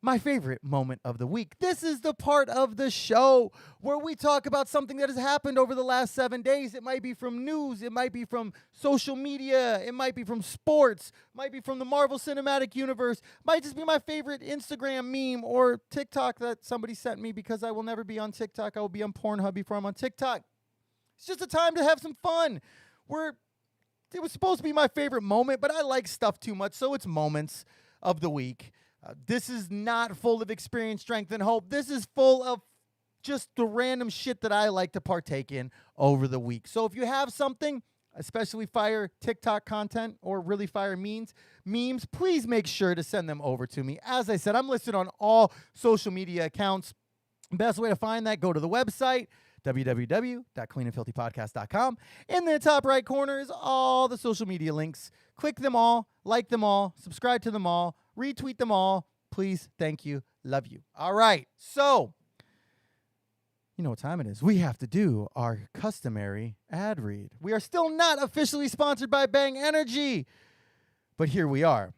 My Favorite Moment of the Week. This is the part of the show where we talk about something that has happened over the last 7 days. It might be from news. It might be from social media. It might be from sports. It might be from the Marvel Cinematic Universe. It might just be my favorite Instagram meme or TikTok that somebody sent me, because I will never be on TikTok. I will be on Pornhub before I'm on TikTok. It's just a time to have some fun. It was supposed to be my favorite moment, but I like stuff too much, so it's moments of the week. This is not full of experience, strength, and hope. This is full of just the random shit that I like to partake in over the week. So if you have something, especially fire TikTok content or really fire memes, please make sure to send them over to me. As I said, I'm listed on all social media accounts. Best way to find that, go to the website, www.cleanandfilthypodcast.com. In the top right corner is all the social media links. Click them all, like them all, subscribe to them all, retweet them all. Please, thank you, love you. All right, so you know what time it is. We have to do our customary ad read. We are still not officially sponsored by Bang Energy, but here we are.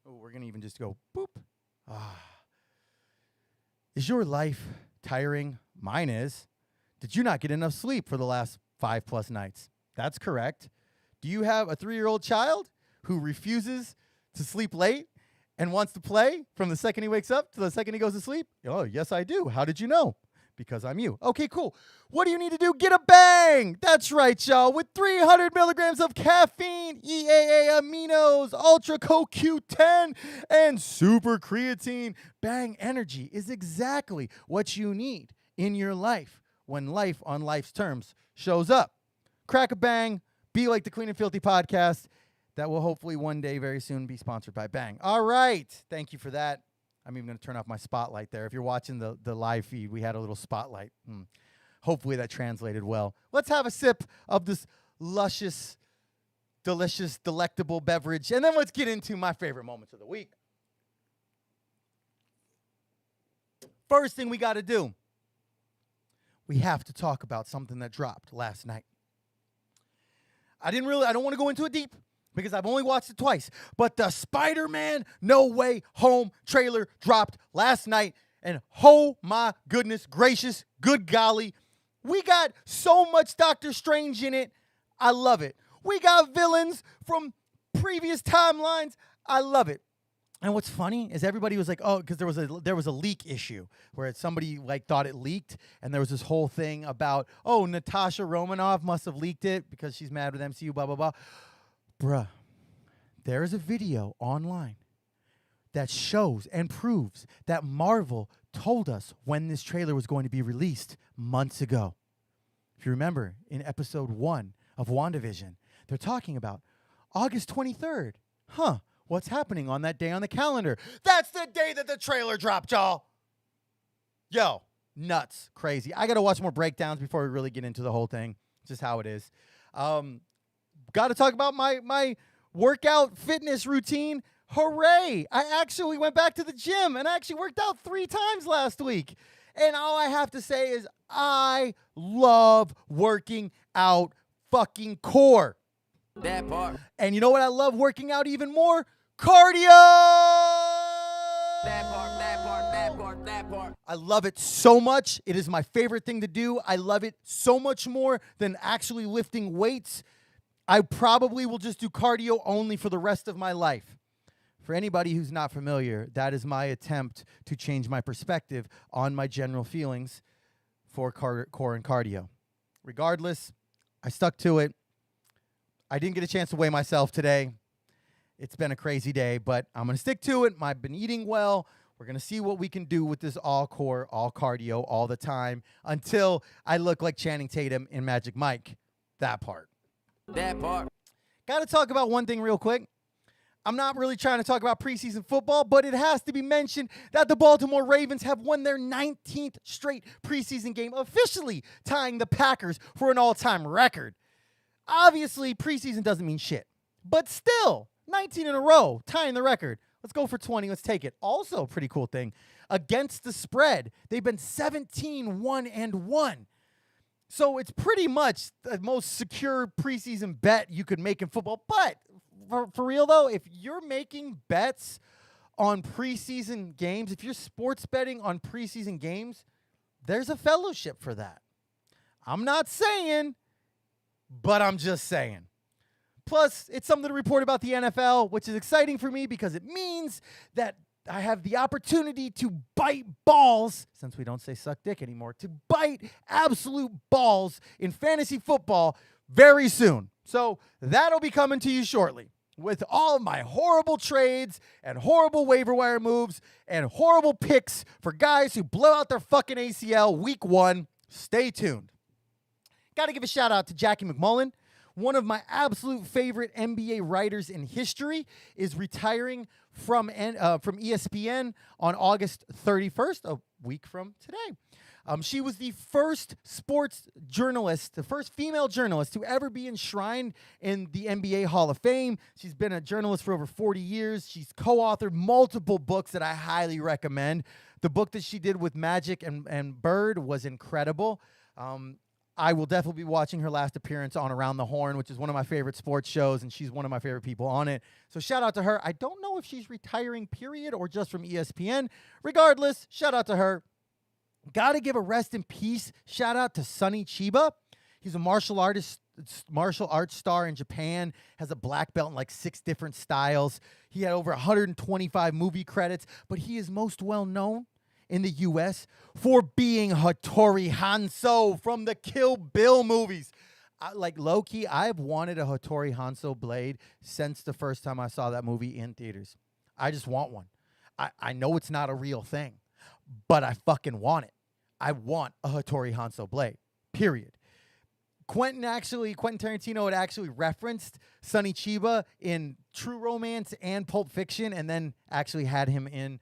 Oh, we're going to even just go boop. Is your life tiring? Mine is. Did you not get enough sleep for the last 5+ nights? That's correct. Do you have a 3-year-old child who refuses to sleep late and wants to play from the second he wakes up to the second he goes to sleep? Oh, yes, I do. How did you know? Because I'm you. Okay, cool. What do you need to do? Get a Bang! That's right, y'all. With 300 milligrams of caffeine, EAA aminos, Ultra CoQ10, and super creatine, Bang Energy is exactly what you need in your life when life on life's terms shows up. Crack a bang, be like the Clean and Filthy podcast that will hopefully one day very soon be sponsored by Bang. All right. Thank you for that. I'm even going to turn off my spotlight there. If you're watching the live feed, we had a little spotlight. Hopefully that translated well. Let's have a sip of this luscious, delicious, delectable beverage, and then let's get into my favorite moments of the week. First thing we got to do, we have to talk about something that dropped last night. I don't want to go into it deep because I've only watched it twice, but the Spider-Man No Way Home trailer dropped last night, and oh my goodness gracious, good golly, we got so much Doctor Strange in it. I love it. We got villains from previous timelines. I love it. And what's funny is everybody was like, oh, because there was a leak issue where somebody like thought it leaked, and there was this whole thing about, oh, Natasha Romanoff must have leaked it because she's mad with MCU, blah, blah, blah. Bruh, there is a video online that shows and proves that Marvel told us when this trailer was going to be released months ago. If you remember, in episode 1 of WandaVision, they're talking about August 23rd. What's happening on that day on the calendar? That's the day that the trailer dropped, y'all. Yo, nuts, crazy. I got to watch more breakdowns before we really get into the whole thing. Just how it is. Got to talk about my workout fitness routine. Hooray! I actually went back to the gym and I actually worked out 3 times last week. And all I have to say is I love working out fucking core. That part. And you know what I love working out even more? Cardio! That part, that part, that part, that part. I love it so much. It is my favorite thing to do. I love it so much more than actually lifting weights. I probably will just do cardio only for the rest of my life. For anybody who's not familiar, that is my attempt to change my perspective on my general feelings for core and cardio. Regardless, I stuck to it. I didn't get a chance to weigh myself today. It's been a crazy day, but I'm going to stick to it. I've been eating well. We're going to see what we can do with this all core, all cardio, all the time until I look like Channing Tatum in Magic Mike. That part. That part. Got to talk about one thing real quick. I'm not really trying to talk about preseason football, but it has to be mentioned that the Baltimore Ravens have won their 19th straight preseason game, officially tying the Packers for an all-time record. Obviously, preseason doesn't mean shit, but still, 19 in a row, tying the record. Let's go for 20. Let's take it. Also, a pretty cool thing. Against the spread, they've been 17-1-1. So it's pretty much the most secure preseason bet you could make in football. But for real, though, if you're making bets on preseason games, if you're sports betting on preseason games, there's a fellowship for that. I'm not saying, but I'm just saying. Plus, it's something to report about the NFL, which is exciting for me because it means that I have the opportunity to bite balls, since we don't say suck dick anymore, to bite absolute balls in fantasy football very soon. So that'll be coming to you shortly with all of my horrible trades and horrible waiver wire moves and horrible picks for guys who blow out their fucking ACL week 1. Stay tuned. Got to give a shout out to Jackie McMullen. One of my absolute favorite NBA writers in history is retiring from ESPN on August 31st, a week from today. She was the first sports journalist, the first female journalist to ever be enshrined in the NBA Hall of Fame. She's been a journalist for over 40 years. She's co-authored multiple books that I highly recommend. The book that she did with Magic and Bird was incredible. I will definitely be watching her last appearance on Around the Horn, which is one of my favorite sports shows, and she's one of my favorite people on it. So shout out to her. I don't know if she's retiring, period, or just from ESPN. Regardless, shout out to her. Got to give a rest in peace shout out to Sonny Chiba. He's a martial arts star in Japan, has a black belt in like 6 different styles. He had over 125 movie credits, but he is most well known in the U.S. for being Hattori Hanzo from the Kill Bill movies. Like low-key, I've wanted a Hattori Hanzo blade since the first time I saw that movie in theaters. I just want one. I know it's not a real thing, but I fucking want it. I want a Hattori Hanzo blade, period. Quentin Tarantino had actually referenced Sonny Chiba in True Romance and Pulp Fiction, and then actually had him in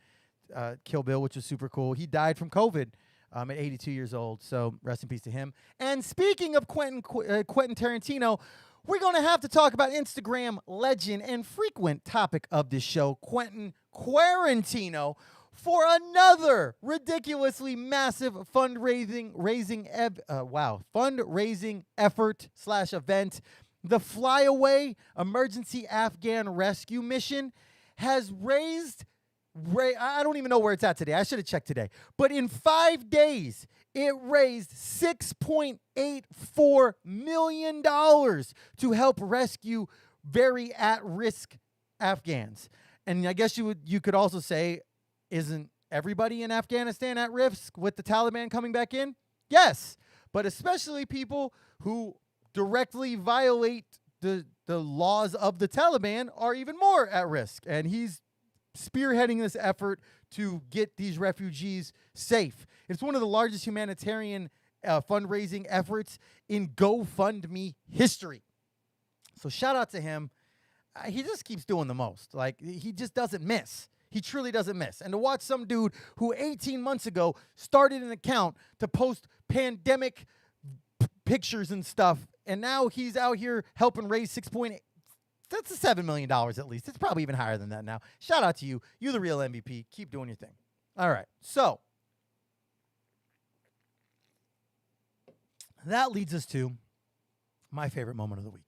Kill Bill, which was super cool. He died from COVID at 82 years old, so rest in peace to him. And speaking of Quentin Tarantino, we're going to have to talk about Instagram legend and frequent topic of this show, Quentin Quarantino, for another ridiculously massive fundraising effort / event. The Flyaway Emergency Afghan Rescue Mission has raised, I don't even know where it's at today. I should have checked today. But in 5 days, it raised $6.84 million to help rescue very at-risk Afghans. And I guess you could also say, isn't everybody in Afghanistan at risk with the Taliban coming back in? Yes, but especially people who directly violate the laws of the Taliban are even more at risk. And he's spearheading this effort to get these refugees safe. It's one of the largest humanitarian fundraising efforts in GoFundMe history. So shout out to him. He just keeps doing the most. Like, he just doesn't miss. He truly doesn't miss. And to watch some dude who 18 months ago started an account to post pandemic pictures and stuff, and now he's out here helping raise 6.8. That's $7 million at least. It's probably even higher than that now. Shout out to you. You're the real MVP. Keep doing your thing. All right. So that leads us to my favorite moment of the week.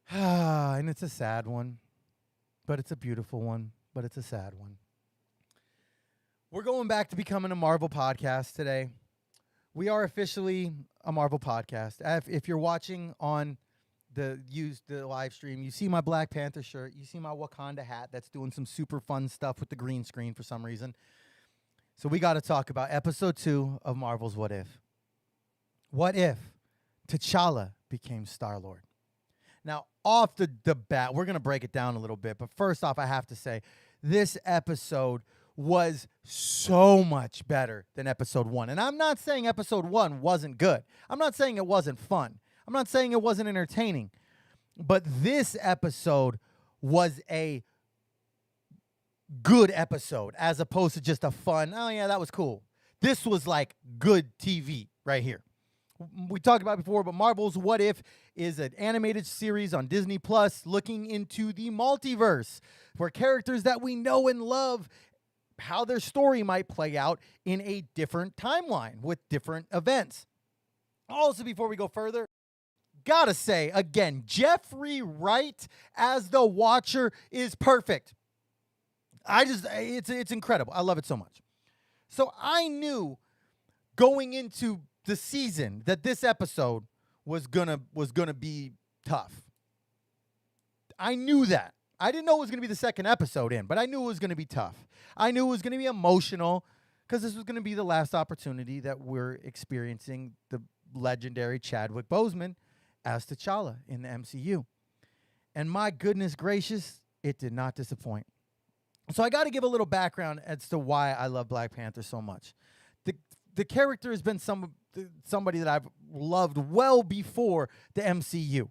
And it's a sad one, but it's a beautiful one, but it's a sad one. We're going back to becoming a Marvel podcast today. We are officially a Marvel podcast. If you're watching on the live stream, you see my Black Panther shirt. You see my Wakanda hat that's doing some super fun stuff with the green screen for some reason. So we got to talk about episode 2 of Marvel's What If. What if T'Challa became Star-Lord? Now, off the bat, we're going to break it down a little bit. But first off, I have to say, this episode was so much better than episode 1. And I'm not saying episode 1 wasn't good. I'm not saying it wasn't fun. I'm not saying it wasn't entertaining. But this episode was a good episode as opposed to just a fun, oh yeah, that was cool. This was like good TV right here. We talked about it before, but Marvel's What If is an animated series on Disney Plus looking into the multiverse, where characters that we know and love, how their story might play out in a different timeline with different events. Also, before we go further, gotta say, again, Jeffrey Wright as the Watcher is perfect. It's incredible. I love it so much. So I knew going into the season that this episode was gonna be tough. I knew that. I didn't know it was gonna be the second episode in, but I knew it was gonna be tough. I knew it was gonna be emotional because this was gonna be the last opportunity that we're experiencing the legendary Chadwick Boseman as T'Challa in the MCU. And my goodness gracious, it did not disappoint. So I got to give a little background as to why I love Black Panther so much. The character has been somebody that I've loved well before the MCU.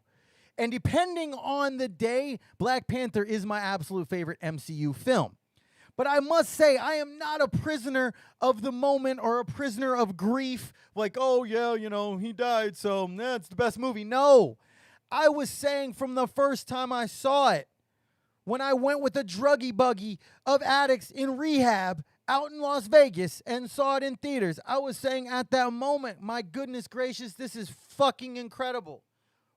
And depending on the day, Black Panther is my absolute favorite MCU film. But I must say, I am not a prisoner of the moment or a prisoner of grief. Like, oh, yeah, he died, so that's the best movie. No. I was saying from the first time I saw it, when I went with a druggy buggy of addicts in rehab out in Las Vegas and saw it in theaters, I was saying at that moment, my goodness gracious, this is fucking incredible.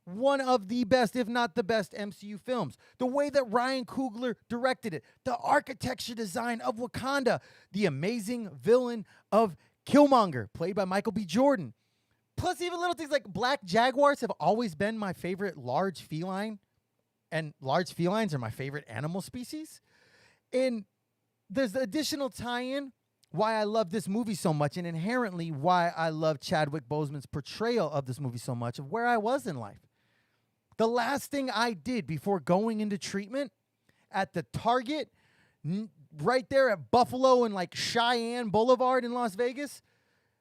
One of the best, if not the best, MCU films. The way that Ryan Coogler directed it, the architecture design of Wakanda, the amazing villain of Killmonger, played by Michael B. Jordan. Plus even little things like black jaguars have always been my favorite large feline, and large felines are my favorite animal species. And there's the additional tie-in why I love this movie so much, and inherently why I love Chadwick Boseman's portrayal of this movie so much, of where I was in life. The last thing I did before going into treatment at the Target, right there at Buffalo and like Cheyenne Boulevard in Las Vegas,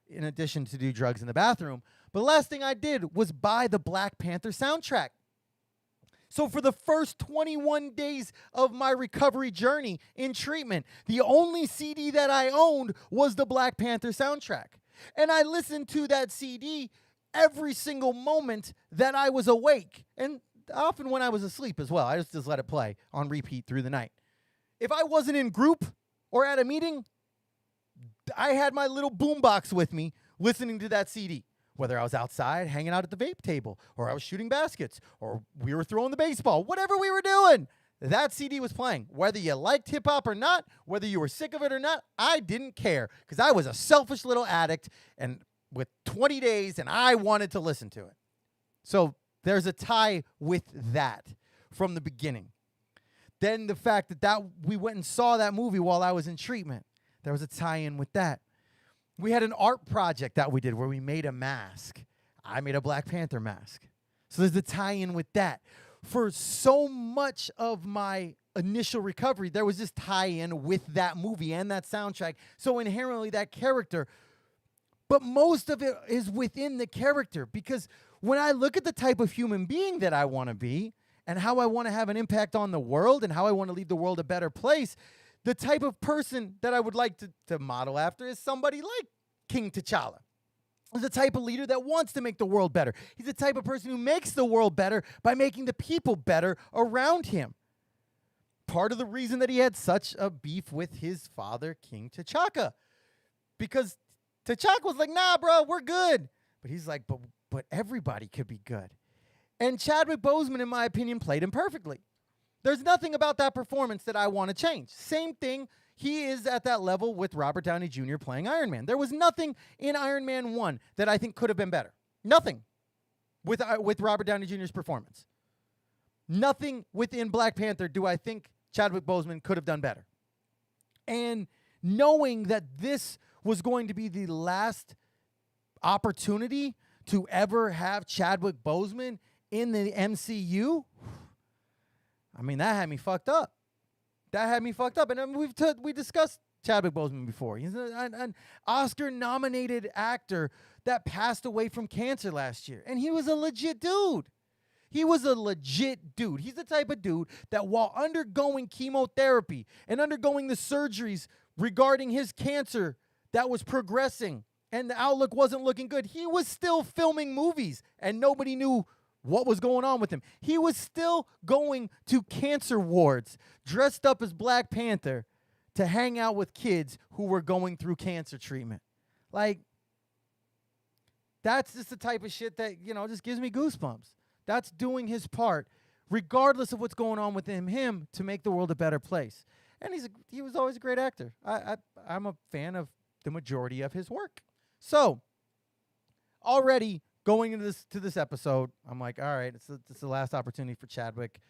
in addition to do drugs in the bathroom, but the last thing I did was buy the Black Panther soundtrack. So for the first 21 days of my recovery journey in treatment, the only CD that I owned was the Black Panther soundtrack. And I listened to that CD every single moment that I was awake, and often when I was asleep as well. I just let it play on repeat through the night. if I wasn't in group or at a meeting, I had my little boombox with me listening to that CD. Whether I was outside hanging out at the vape table, or I was shooting baskets, or we were throwing the baseball, whatever we were doing, that CD was playing. Whether you liked hip hop or not, whether you were sick of it or not, I didn't care because I was a selfish little addict and with 20 days and I wanted to listen to it. So there's a tie with that from the beginning. Then the fact that we went and saw that movie while I was in treatment, there was a tie-in with that. We had an art project that we did where we made a mask. I made a Black Panther mask. So there's a tie-in with that. For so much of my initial recovery, there was this tie-in with that movie and that soundtrack. So inherently that character. But most of it is within the character, because when I look at the type of human being that I want to be and how I want to have an impact on the world and how I want to leave the world a better place, the type of person that I would like to model after is somebody like King T'Challa. He's the type of leader that wants to make the world better. He's the type of person who makes the world better by making the people better around him. Part of the reason that he had such a beef with his father, King T'Chaka, because T'Chaka was like, nah, bro, we're good. But he's like, but everybody could be good. And Chadwick Boseman, in my opinion, played him perfectly. There's nothing about that performance that I want to change. Same thing, he is at that level with Robert Downey Jr. playing Iron Man. There was nothing in Iron Man 1 that I think could have been better. Nothing with Robert Downey Jr.'s performance. Nothing within Black Panther do I think Chadwick Boseman could have done better. And knowing that this was going to be the last opportunity to ever have Chadwick Boseman in the MCU, I mean, that had me fucked up. And I mean, we discussed Chadwick Boseman before. He's an Oscar-nominated actor that passed away from cancer last year. And he was a legit dude. He's the type of dude that while undergoing chemotherapy and undergoing the surgeries regarding his cancer that was progressing and the outlook wasn't looking good, he was still filming movies and nobody knew what was going on with him. He was still going to cancer wards dressed up as Black Panther to hang out with kids who were going through cancer treatment. Like, that's just the type of shit that, just gives me goosebumps. That's doing his part, regardless of what's going on within him, to make the world a better place. And he was always a great actor. I'm a fan of the majority of his work. So, already going into this episode, I'm like, all right, it's the last opportunity for Chadwick.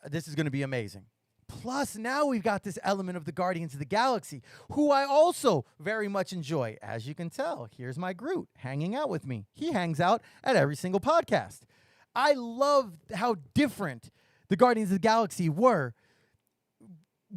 This is going to be amazing. Plus, now we've got this element of the Guardians of the Galaxy, who I also very much enjoy. As you can tell, here's my Groot hanging out with me. He hangs out at every single podcast. I love how different the Guardians of the Galaxy were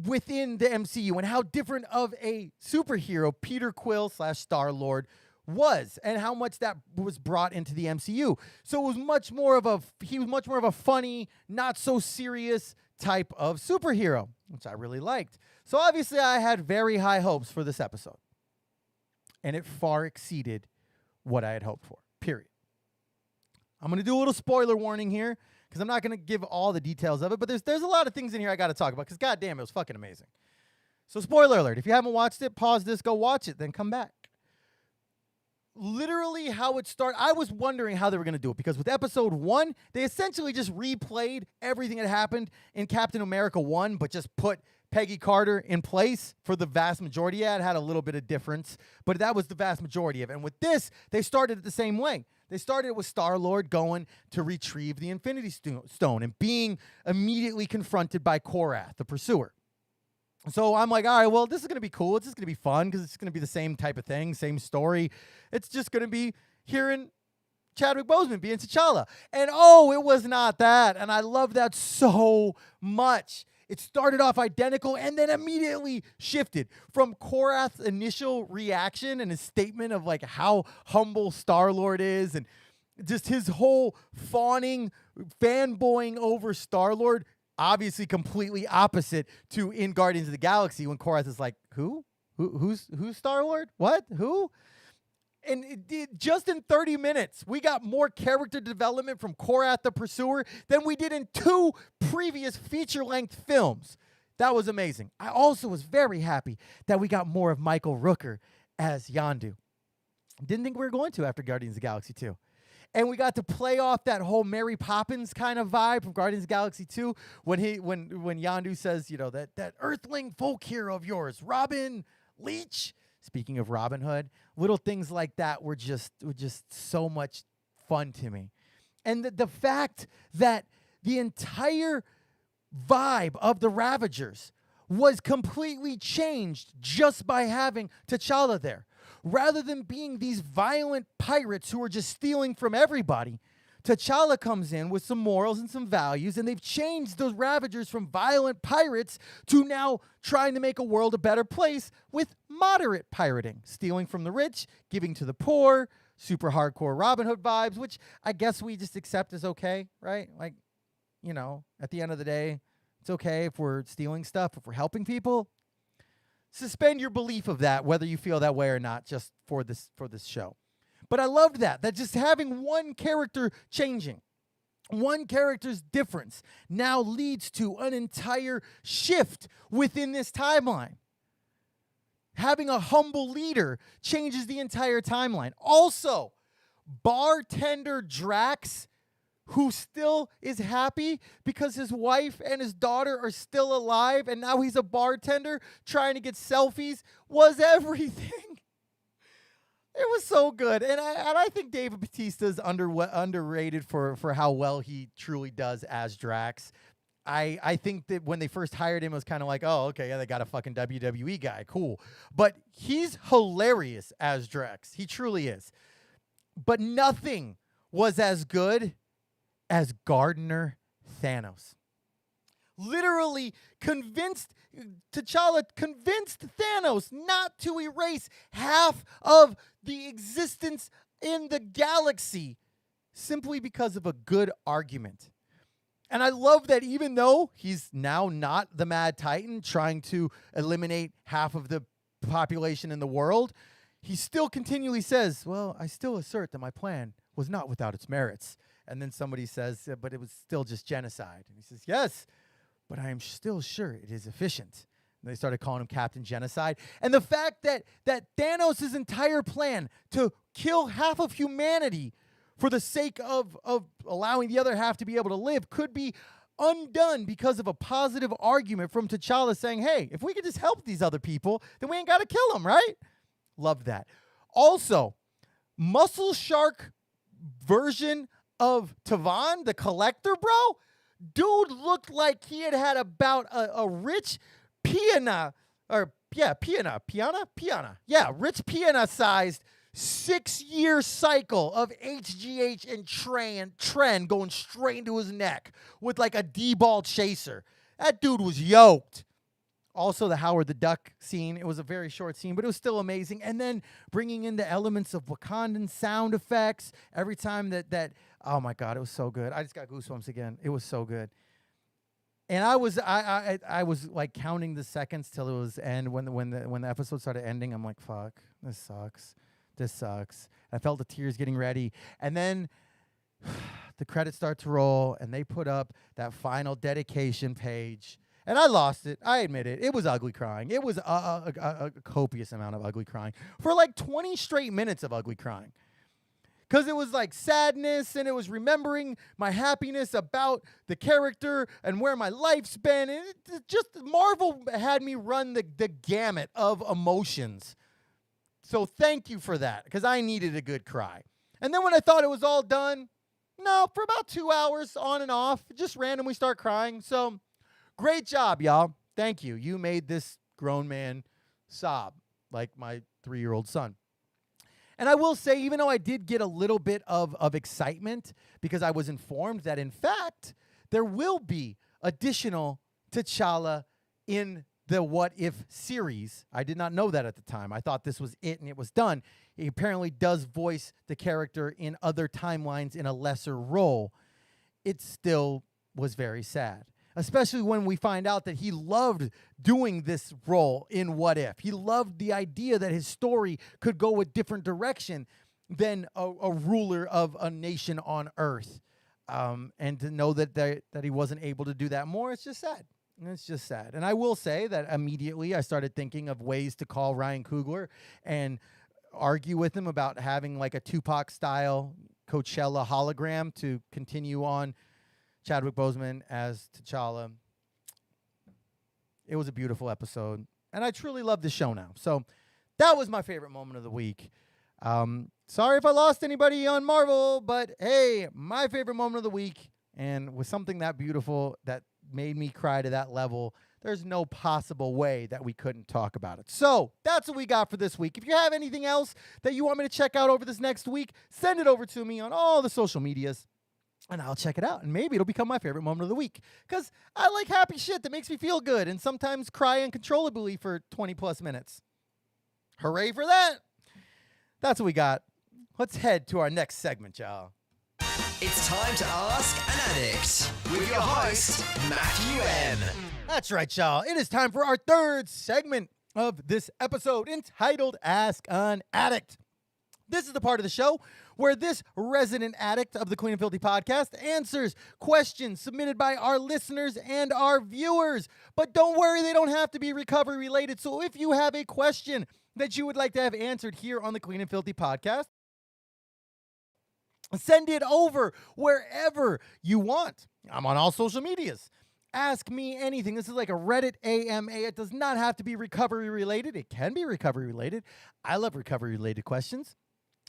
within the MCU and how different of a superhero Peter Quill / Star-Lord was and how much that was brought into the MCU. So it was much more of a funny, not so serious type of superhero, which I really liked. So obviously I had very high hopes for this episode. And it far exceeded what I had hoped for. Period. I'm going to do a little spoiler warning here because I'm not going to give all the details of it, but there's a lot of things in here I got to talk about because goddamn, it was fucking amazing. So spoiler alert, if you haven't watched it, pause this, go watch it, then come back. Literally how it started, I was wondering how they were going to do it because with episode 1, they essentially just replayed everything that happened in Captain America 1, but just put Peggy Carter in place for the vast majority. Yeah, it had a little bit of difference, but that was the vast majority of it. And with this, they started it the same way. They started with Star-Lord going to retrieve the Infinity Stone and being immediately confronted by Korath, the Pursuer. So I'm like, all right, well, this is going to be cool. It's just going to be fun because it's going to be the same type of thing, same story. It's just going to be hearing Chadwick Boseman being T'Challa. And it was not that. And I love that so much. It started off identical and then immediately shifted from Korath's initial reaction and his statement of like how humble Star-Lord is and just his whole fawning, fanboying over Star-Lord. Obviously completely opposite to in Guardians of the Galaxy when Korath is like, who's Star-Lord? What? Who? And just in 30 minutes, we got more character development from Korath the Pursuer than we did in 2 previous feature-length films. That was amazing. I also was very happy that we got more of Michael Rooker as Yondu. Didn't think we were going to after Guardians of the Galaxy 2. And we got to play off that whole Mary Poppins kind of vibe from Guardians of the Galaxy 2 when Yondu says, that Earthling folk hero of yours, Robin Leach. Speaking of Robin Hood, little things like that were just so much fun to me. And the fact that the entire vibe of the Ravagers was completely changed just by having T'Challa there. Rather than being these violent pirates who are just stealing from everybody, T'Challa comes in with some morals and some values, and they've changed those Ravagers from violent pirates to now trying to make a world a better place with moderate pirating, stealing from the rich, giving to the poor, super hardcore Robin Hood vibes, which I guess we just accept as okay, right? Like, at the end of the day, it's okay if we're stealing stuff, if we're helping people. Suspend your belief of that, whether you feel that way or not, just for this show. But I loved that just having one character changing, one character's difference now leads to an entire shift within this timeline. Having a humble leader changes the entire timeline. Also, bartender Drax, who still is happy because his wife and his daughter are still alive, and now he's a bartender trying to get selfies, was everything. It was so good. And I think David Bautista is underrated for how well he truly does as Drax. I think that when they first hired him, it was kind of like, oh, okay, yeah, they got a fucking WWE guy. Cool. But he's hilarious as Drax. He truly is. But nothing was as good as Gardner Thanos. Literally T'Challa convinced Thanos not to erase half of the existence in the galaxy simply because of a good argument. And I love that even though he's now not the Mad Titan trying to eliminate half of the population in the world, he still continually says, well, I still assert that my plan was not without its merits. And then somebody says, but it was still just genocide. And he says, yes, but I am still sure it is efficient. And they started calling him Captain Genocide. And the fact that Thanos' entire plan to kill half of humanity for the sake of allowing the other half to be able to live could be undone because of a positive argument from T'Challa saying, hey, if we could just help these other people, then we ain't got to kill them, right? Love that. Also, Muscle Shark version of Tavon, the Collector, bro, dude looked like he had about a rich piana, rich piana-sized 6-year cycle of HGH and Tren going straight into his neck with like a D-ball chaser. That dude was yoked. Also, the Howard the Duck scene, it was a very short scene, but it was still amazing. And then bringing in the elements of Wakandan sound effects every time that oh my God, it was so good. I just got goosebumps again. It was so good. And I was like counting the seconds till it was end. When the episode started ending, I'm like, fuck, this sucks. I felt the tears getting ready. And then the credits start to roll, and they put up that final dedication page. And I lost it. I admit it. It was ugly crying. It was a copious amount of ugly crying. For like 20 straight minutes of ugly crying. Because it was like sadness, and it was remembering my happiness about the character and where my life's been. And Marvel had me run the gamut of emotions. So thank you for that, because I needed a good cry. And then when I thought it was all done, no, for about 2 hours on and off, just randomly start crying. So great job, y'all. Thank you. You made this grown man sob like my 3-year-old son. And I will say, even though I did get a little bit of excitement because I was informed that, in fact, there will be additional T'Challa in the What If series. I did not know that at the time. I thought this was it and it was done. He apparently does voice the character in other timelines in a lesser role. It still was very sad, especially when we find out that he loved doing this role in What If. He loved the idea that his story could go a different direction than a ruler of a nation on Earth. And to know that he wasn't able to do that more, it's just sad. And it's just sad. And I will say that immediately I started thinking of ways to call Ryan Coogler and argue with him about having like a Tupac-style Coachella hologram to continue on Chadwick Boseman as T'Challa. It was a beautiful episode, and I truly love the show now. So that was my favorite moment of the week. Sorry if I lost anybody on Marvel, but hey, my favorite moment of the week, and with something that beautiful that made me cry to that level, there's no possible way that we couldn't talk about it. So that's what we got for this week. If you have anything else that you want me to check out over this next week, send it over to me on all the social medias, and I'll check it out. And maybe it'll become my favorite moment of the week, because I like happy shit that makes me feel good and sometimes cry uncontrollably for 20 plus minutes. Hooray for that. That's what we got. Let's head to our next segment, y'all. It's time to ask an addict with your host, Matthew N. That's right, y'all. It is time for our third segment of this episode entitled Ask an Addict. This is the part of the show where this resident addict of the Clean and Filthy podcast answers questions submitted by our listeners and our viewers. But don't worry, they don't have to be recovery related. So if you have a question that you would like to have answered here on the Clean and Filthy podcast, send it over wherever you want. I'm on all social medias. Ask me anything. This is like a Reddit AMA. It does not have to be recovery related. It can be recovery related. I love recovery related questions.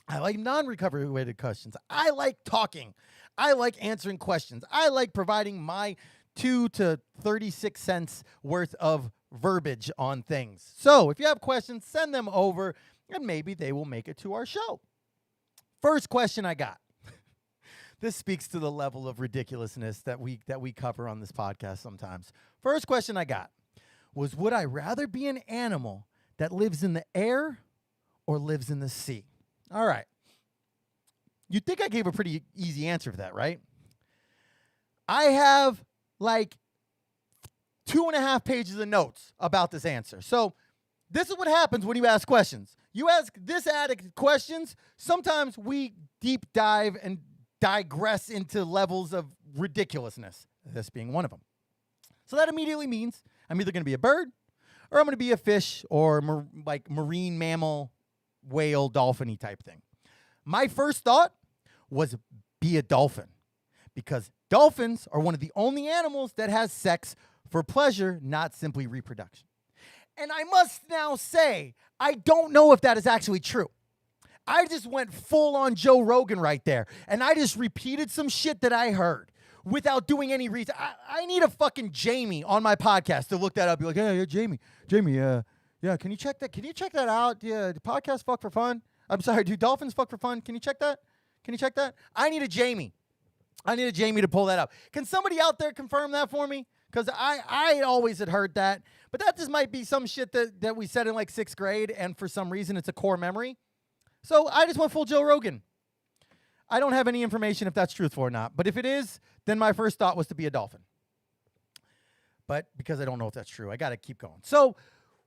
I like non-recovery related questions. I like talking. I like answering questions. I like providing my 2 to 36 cents worth of verbiage on things. So if you have questions, send them over and maybe they will make it to our show. First question I got. This speaks to the level of ridiculousness that we cover on this podcast sometimes. First question I got was, would I rather be an animal that lives in the air or lives in the sea? All right. You'd think I gave a pretty easy answer for that, right? I have like 2.5 pages of notes about this answer. So this is what happens when you ask questions. You ask this addict questions, sometimes we deep dive and digress into levels of ridiculousness, this being one of them. So that immediately means I'm either going to be a bird or I'm going to be a fish or like marine mammal, whale, dolphin-y type thing. My first thought was be a dolphin, because dolphins are one of the only animals that has sex for pleasure, not simply reproduction. And I must now say, I don't know if that is actually true. I just went full on Joe Rogan right there, and I just repeated some shit that I heard without doing any research. I need a fucking Jamie on my podcast to look that up. Be like, hey, Jamie, yeah, can you check that? Can you check that out? Yeah, the podcast fuck for fun. I'm sorry, do dolphins fuck for fun? Can you check that? I need a Jamie. To pull that up. Can somebody out there confirm that for me? Because I always had heard that, but that just might be some shit that we said in like 6th grade, and for some reason it's a core memory. So I just went full Joe Rogan. I don't have any information if that's truthful or not. But if it is, then my first thought was to be a dolphin. But because I don't know if that's true, I got to keep going. So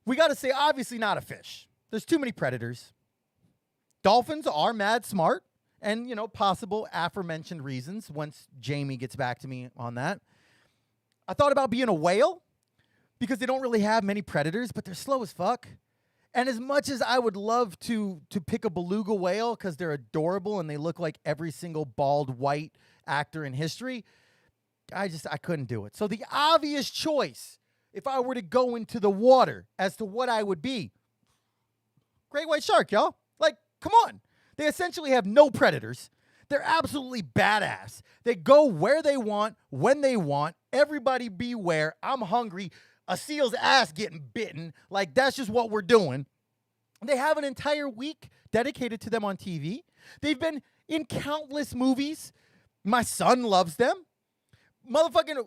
we got to say, obviously not a fish. There's too many predators. Dolphins are mad smart. And, possible aforementioned reasons once Jamie gets back to me on that. I thought about being a whale because they don't really have many predators, but they're slow as fuck. And as much as I would love to pick a beluga whale because they're adorable and they look like every single bald white actor in history, I couldn't do it. So the obvious choice, if I were to go into the water as to what I would be, great white shark, y'all. Like, come on. They essentially have no predators. They're absolutely badass. They go where they want, when they want. Everybody beware. I'm hungry. A seal's ass getting bitten. Like, that's just what we're doing. They have an entire week dedicated to them on TV. They've been in countless movies. My son loves them. Motherfucking,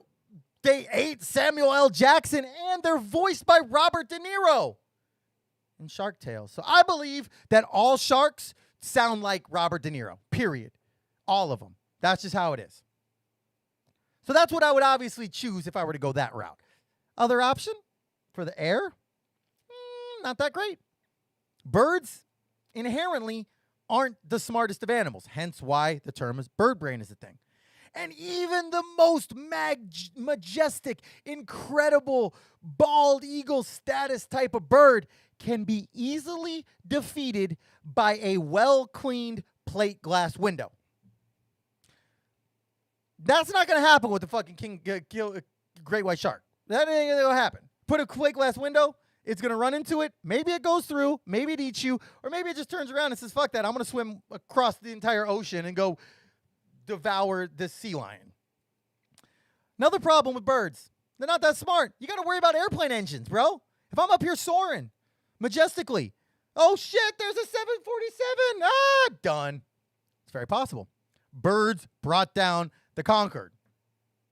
they ate Samuel L. Jackson, and they're voiced by Robert De Niro in Shark Tale. So I believe that all sharks sound like Robert De Niro, period. All of them. That's just how it is. So that's what I would obviously choose if I were to go that route. Other option for the air? Not that great. Birds inherently aren't the smartest of animals, hence why the term is bird brain is a thing. And even the most majestic, incredible, bald eagle status type of bird can be easily defeated by a well-cleaned plate glass window. That's not going to happen with the fucking great white shark. That ain't going to happen. Put a plate glass window, it's going to run into it. Maybe it goes through, maybe it eats you, or maybe it just turns around and says, fuck that, I'm going to swim across the entire ocean and go devour this sea lion. Another problem with birds, they're not that smart. You got to worry about airplane engines, bro. If I'm up here soaring majestically, oh shit, there's a 747. Done. It's very possible. Birds brought down the Concorde,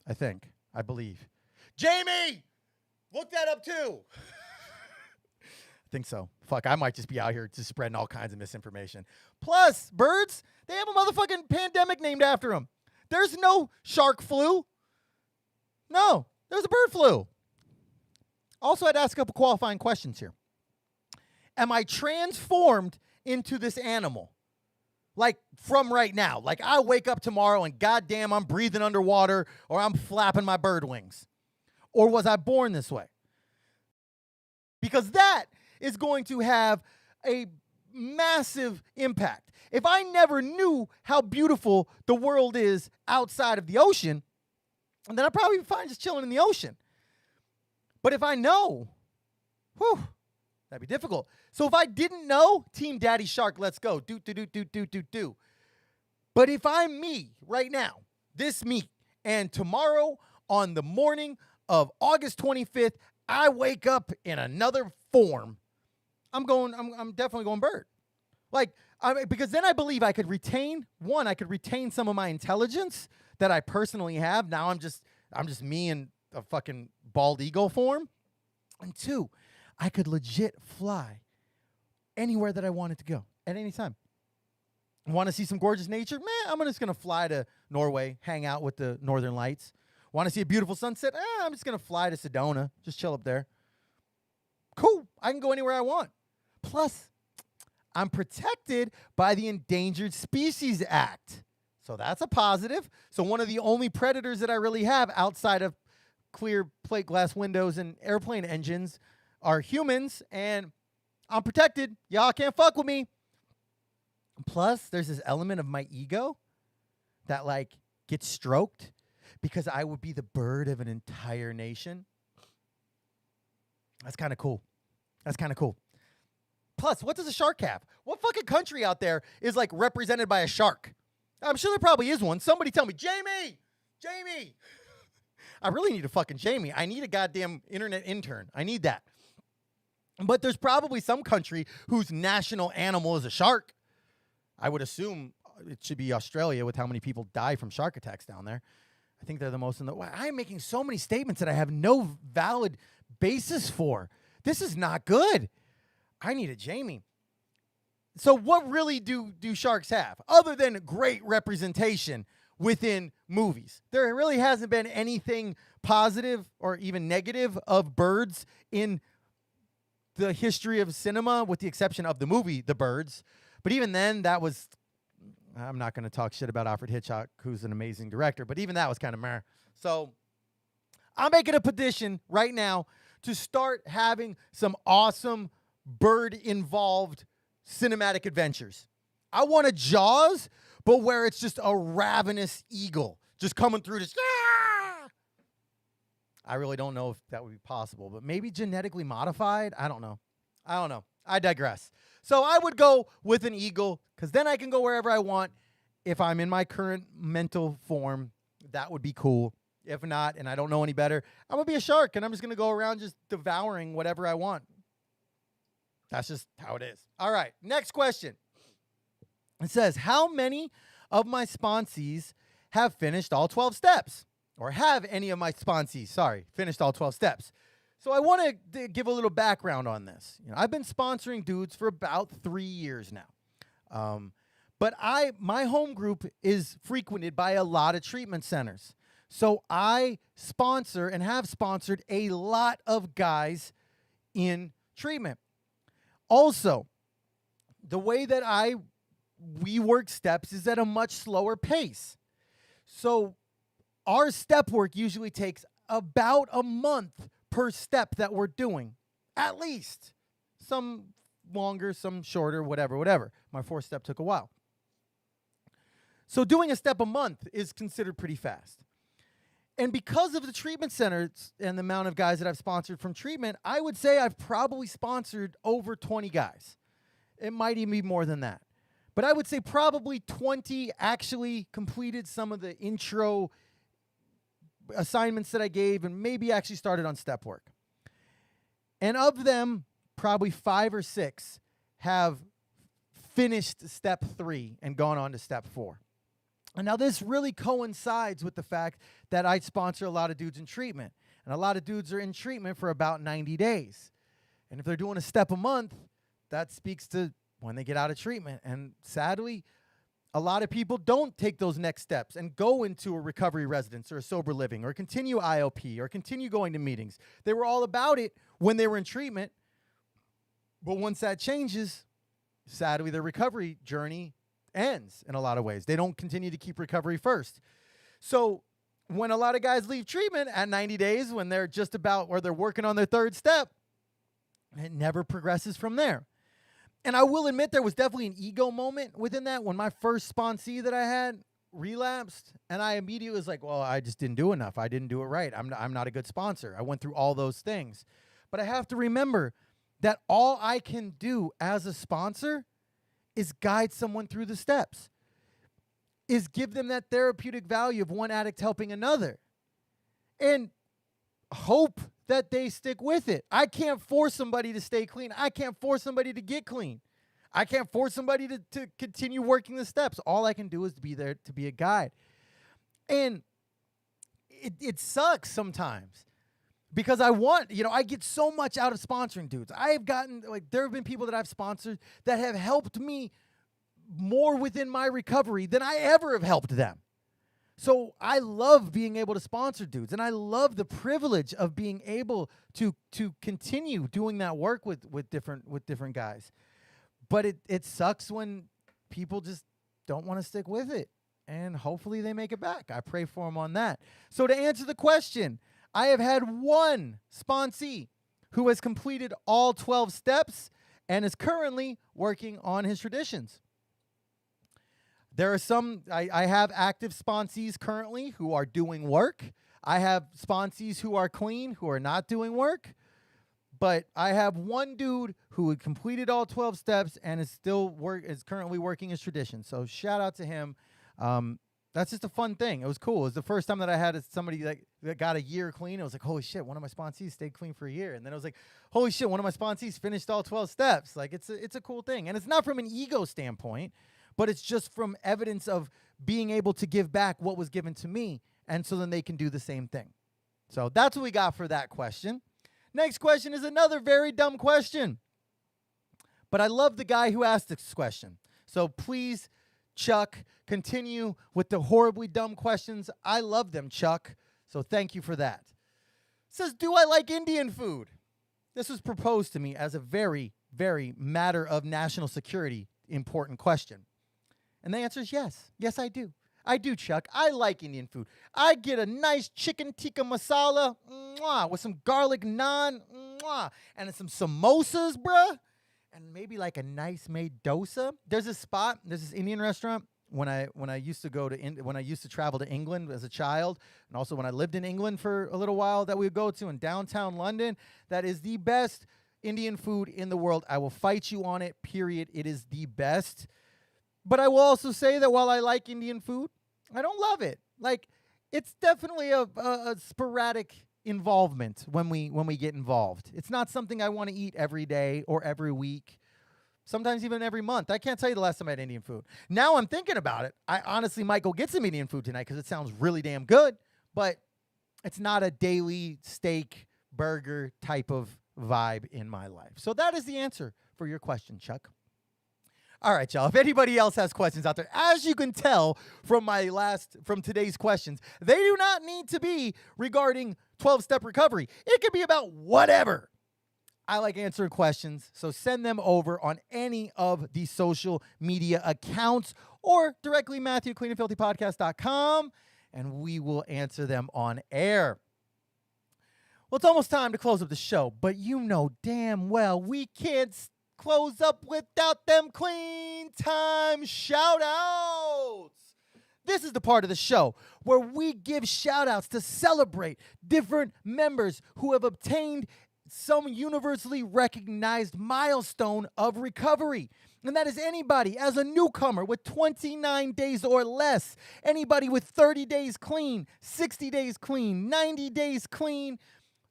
I believe. Jamie, look that up too. I think so. Fuck, I might just be out here just spreading all kinds of misinformation. Plus, birds, they have a motherfucking pandemic named after them. There's no shark flu. No, there's a bird flu. Also, I'd ask a couple qualifying questions here. Am I transformed into this animal? Like from right now. Like I wake up tomorrow and goddamn I'm breathing underwater or I'm flapping my bird wings. Or was I born this way? Because that is going to have a massive impact. If I never knew how beautiful the world is outside of the ocean, then I'd probably be fine just chilling in the ocean. But if I know, that'd be difficult. So if I didn't know, Team Daddy Shark, let's go. Do. But if I'm me right now, this me, and tomorrow on the morning of August 25th, I wake up in another form, I'm definitely going bird. Because then I believe I could retain some of my intelligence that I personally have. Now I'm just me in a fucking bald eagle form. And two, I could legit fly anywhere that I wanted to go at any time. Want to see some gorgeous nature? I'm just going to fly to Norway, hang out with the Northern Lights. Want to see a beautiful sunset? I'm just going to fly to Sedona, just chill up there. Cool. I can go anywhere I want. Plus, I'm protected by the Endangered Species Act. So that's a positive. So one of the only predators that I really have outside of clear plate glass windows and airplane engines are humans, and I'm protected. Y'all can't fuck with me. Plus, there's this element of my ego that gets stroked because I would be the bird of an entire nation. That's kind of cool. Plus, what does a shark have? What fucking country out there is represented by a shark? I'm sure there probably is one. Somebody tell me, Jamie. I really need a fucking Jamie. I need a goddamn internet intern. I need that. But there's probably some country whose national animal is a shark. I would assume it should be Australia with how many people die from shark attacks down there. I think they're the most in the... I'm making so many statements that I have no valid basis for. This is not good. I need a Jamie. So what really do sharks have? Other than great representation within movies. There really hasn't been anything positive or even negative of birds in the history of cinema, with the exception of the movie The Birds. But even then, that was... I'm not going to talk shit about Alfred Hitchcock, who's an amazing director, but even that was kind of meh. So I'm making a petition right now to start having some awesome bird-involved cinematic adventures. I want a Jaws, but where it's just a ravenous eagle just coming through this. I really don't know if that would be possible, but maybe genetically modified? I don't know. I digress. So I would go with an eagle, because then I can go wherever I want. If I'm in my current mental form, that would be cool. If not, and I don't know any better, I'm going to be a shark, and I'm just going to go around just devouring whatever I want. That's just how it is. All right, next question. It says, how many of my sponsees have finished all 12 steps? Or have any of my sponsees, finished all 12 steps? So I want to give a little background on this. I've been sponsoring dudes for about 3 years now. But my home group is frequented by a lot of treatment centers. So I sponsor and have sponsored a lot of guys in treatment. Also, the way that we work steps is at a much slower pace. So our step work usually takes about a month per step that we're doing, at least. Some longer, some shorter, whatever. My 4th step took a while. So doing a step a month is considered pretty fast. And because of the treatment centers and the amount of guys that I've sponsored from treatment, I would say I've probably sponsored over 20 guys. It might even be more than that. But I would say probably 20 actually completed some of the intro assignments that I gave and maybe actually started on step work. And of them, probably 5 or 6 have finished step 3 and gone on to step 4. And now this really coincides with the fact that I sponsor a lot of dudes in treatment. And a lot of dudes are in treatment for about 90 days. And if they're doing a step a month, that speaks to when they get out of treatment. And sadly, a lot of people don't take those next steps and go into a recovery residence or a sober living or continue IOP or continue going to meetings. They were all about it when they were in treatment. But once that changes, sadly, their recovery journey ends in a lot of ways. They don't continue to keep recovery first. So when a lot of guys leave treatment at 90 days, when they're just about where they're working on their 3rd step, it never progresses from there. And I will admit there was definitely an ego moment within that when my first sponsee that I had relapsed, and I immediately was like, well, I just didn't do enough. I didn't do it right. I'm not a good sponsor. I went through all those things. But I have to remember that all I can do as a sponsor is guide someone through the steps, is give them that therapeutic value of one addict helping another, and hope that they stick with it. I can't force somebody to stay clean. I can't force somebody to get clean. I can't force somebody to continue working the steps. All I can do is to be there to be a guide. And it sucks sometimes because I get so much out of sponsoring dudes. I have gotten, there have been people that I've sponsored that have helped me more within my recovery than I ever have helped them. So I love being able to sponsor dudes, and I love the privilege of being able to continue doing that work with different guys. But it sucks when people just don't want to stick with it, and hopefully they make it back. I pray for them on that. So to answer the question, I have had one sponsee who has completed all 12 steps and is currently working on his traditions. There are some, I have active sponsees currently who are doing work. I have sponsees who are clean, who are not doing work. But I have one dude who had completed all 12 steps and is currently working his tradition. So shout out to him. That's just a fun thing. It was cool. It was the first time that I had somebody that got a year clean. It was like, holy shit, one of my sponsees stayed clean for a year. And then I was like, holy shit, one of my sponsees finished all 12 steps. Like, it's a cool thing. And it's not from an ego standpoint, but it's just from evidence of being able to give back what was given to me. And so then they can do the same thing. So that's what we got for that question. Next question is another very dumb question. But I love the guy who asked this question. So please, Chuck, continue with the horribly dumb questions. I love them, Chuck. So thank you for that. It says, do I like Indian food? This was proposed to me as a very, very matter of national security important question. And the answer is yes. Yes, I do. I do, Chuck. I like Indian food. I get a nice chicken tikka masala with some garlic naan and some samosas, bruh. And maybe like a nice made dosa. There's this Indian restaurant when I used to travel to England as a child, and also when I lived in England for a little while, that we would go to in downtown London. That is the best Indian food in the world. I will fight you on it, period. It is the best. But I will also say that while I like Indian food, I don't love it. Like, it's definitely a sporadic involvement when we get involved. It's not something I want to eat every day or every week, sometimes even every month. I can't tell you the last time I had Indian food. Now I'm thinking about it. I honestly might go get some Indian food tonight because it sounds really damn good, but it's not a daily steak, burger type of vibe in my life. So that is the answer for your question, Chuck. All right, y'all. If anybody else has questions out there, as you can tell from today's questions, they do not need to be regarding 12-step recovery. It could be about whatever. I like answering questions, so send them over on any of the social media accounts or directly Matthew@CleanAndFilthyPodcast.com. and we will answer them on air. Well, it's almost time to close up the show, but you know damn well we can't close up without them Clean Time shout-outs. This is the part of the show where we give shout-outs to celebrate different members who have obtained some universally recognized milestone of recovery. And that is anybody as a newcomer with 29 days or less, anybody with 30 days clean, 60 days clean, 90 days clean,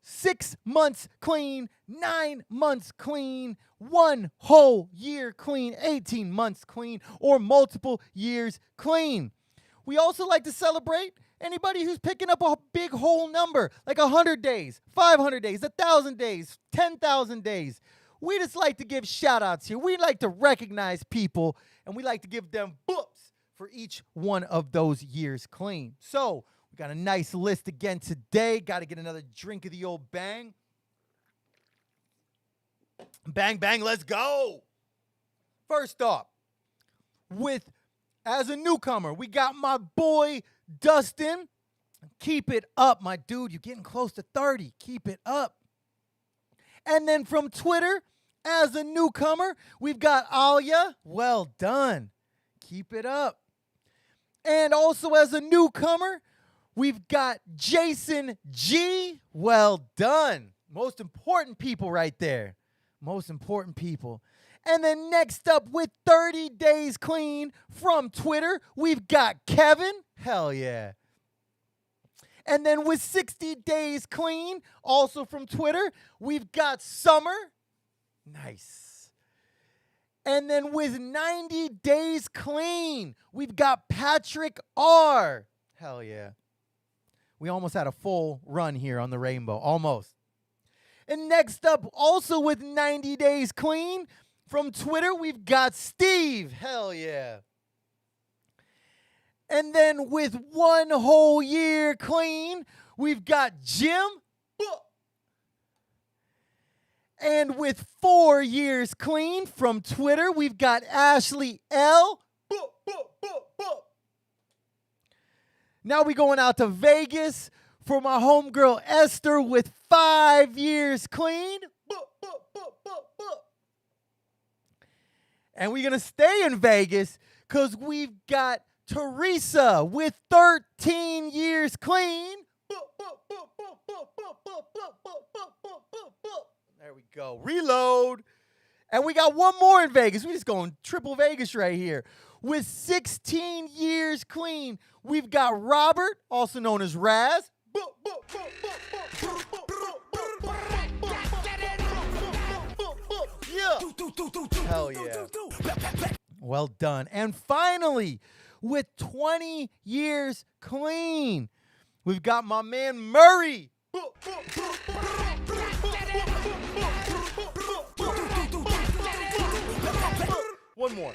6 months clean, 9 months clean, 1 whole year clean, 18 months clean, or multiple years clean. We also like to celebrate anybody who's picking up a big whole number, like 100 days, 500 days, 1,000 days, 10,000 days. We just like to give shout-outs here. We like to recognize people, and we like to give them books for each one of those years clean. So we got a nice list again today. Got to get another drink of the old Bang. Bang, bang, let's go. First off, as a newcomer, we got my boy Dustin. Keep it up, my dude. You're getting close to 30. Keep it up. And then from Twitter, as a newcomer, we've got Alia. Well done. Keep it up. And also as a newcomer, we've got Jason G. Well done. Most important people right there. Most important people. And then next up with 30 days clean from Twitter, we've got Kevin. Hell yeah. And then with 60 days clean, also from Twitter, we've got Summer. Nice. And then with 90 days clean, we've got Patrick R. Hell yeah. We almost had a full run here on the rainbow. Almost. And next up, also with 90 days clean, from Twitter, we've got Steve. Hell yeah. And then with 1 whole year clean, we've got Jim. And with 4 years clean from Twitter, we've got Ashley L. Now we going out to Vegas for my homegirl Esther with 5 years clean. And we're going to stay in Vegas because we've got Teresa with 13 years clean. There we go. Reload. And we got one more in Vegas. We're just going triple Vegas right here. With 16 years clean, we've got Robert, also known as Raz. Yeah. Hell yeah. Well done. And finally, with 20 years clean, we've got my man Murray. One more.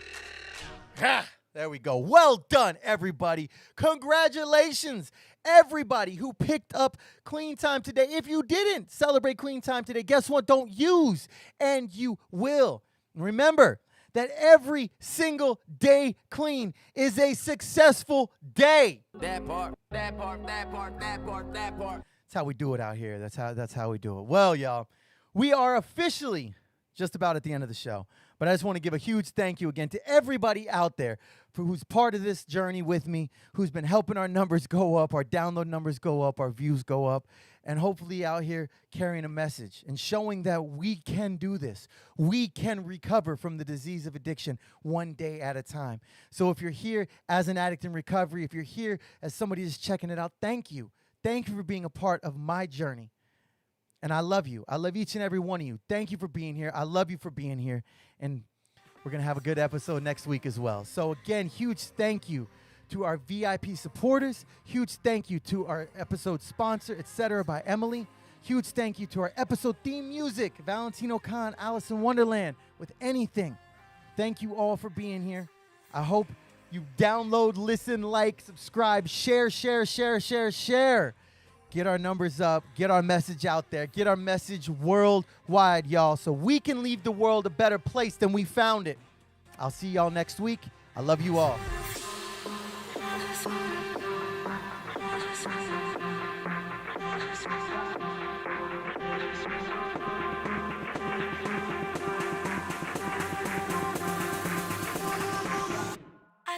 There we go. Well done, everybody. Congratulations, everybody who picked up Clean Time today. If you didn't celebrate Clean Time today, guess what? Don't use, and you will. Remember that every single day clean is a successful day. That part, that part, that part, that part, that part. That's how we do it out here. That's how we do it. Well, y'all, we are officially just about at the end of the show. But I just want to give a huge thank you again to everybody out there for who's part of this journey with me, who's been helping our numbers go up, our download numbers go up, our views go up, and hopefully out here carrying a message and showing that we can do this. We can recover from the disease of addiction one day at a time. So if you're here as an addict in recovery, if you're here as somebody just checking it out, thank you. Thank you for being a part of my journey. And I love you. I love each and every one of you. Thank you for being here. I love you for being here. And we're going to have a good episode next week as well. So again, huge thank you to our VIP supporters. Huge thank you to our episode sponsor, Etc. by Emily. Huge thank you to our episode theme music, Valentino Khan, Alice in Wonderland, with Anything. Thank you all for being here. I hope you download, listen, like, subscribe, share. Get our numbers up, get our message out there, get our message worldwide, y'all, so we can leave the world a better place than we found it. I'll see y'all next week. I love you all.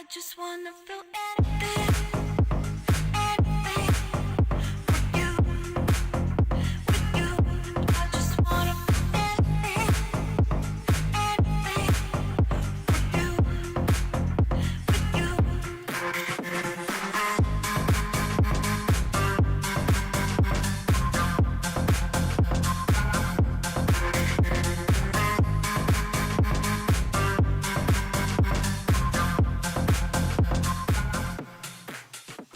just wanna feel anything.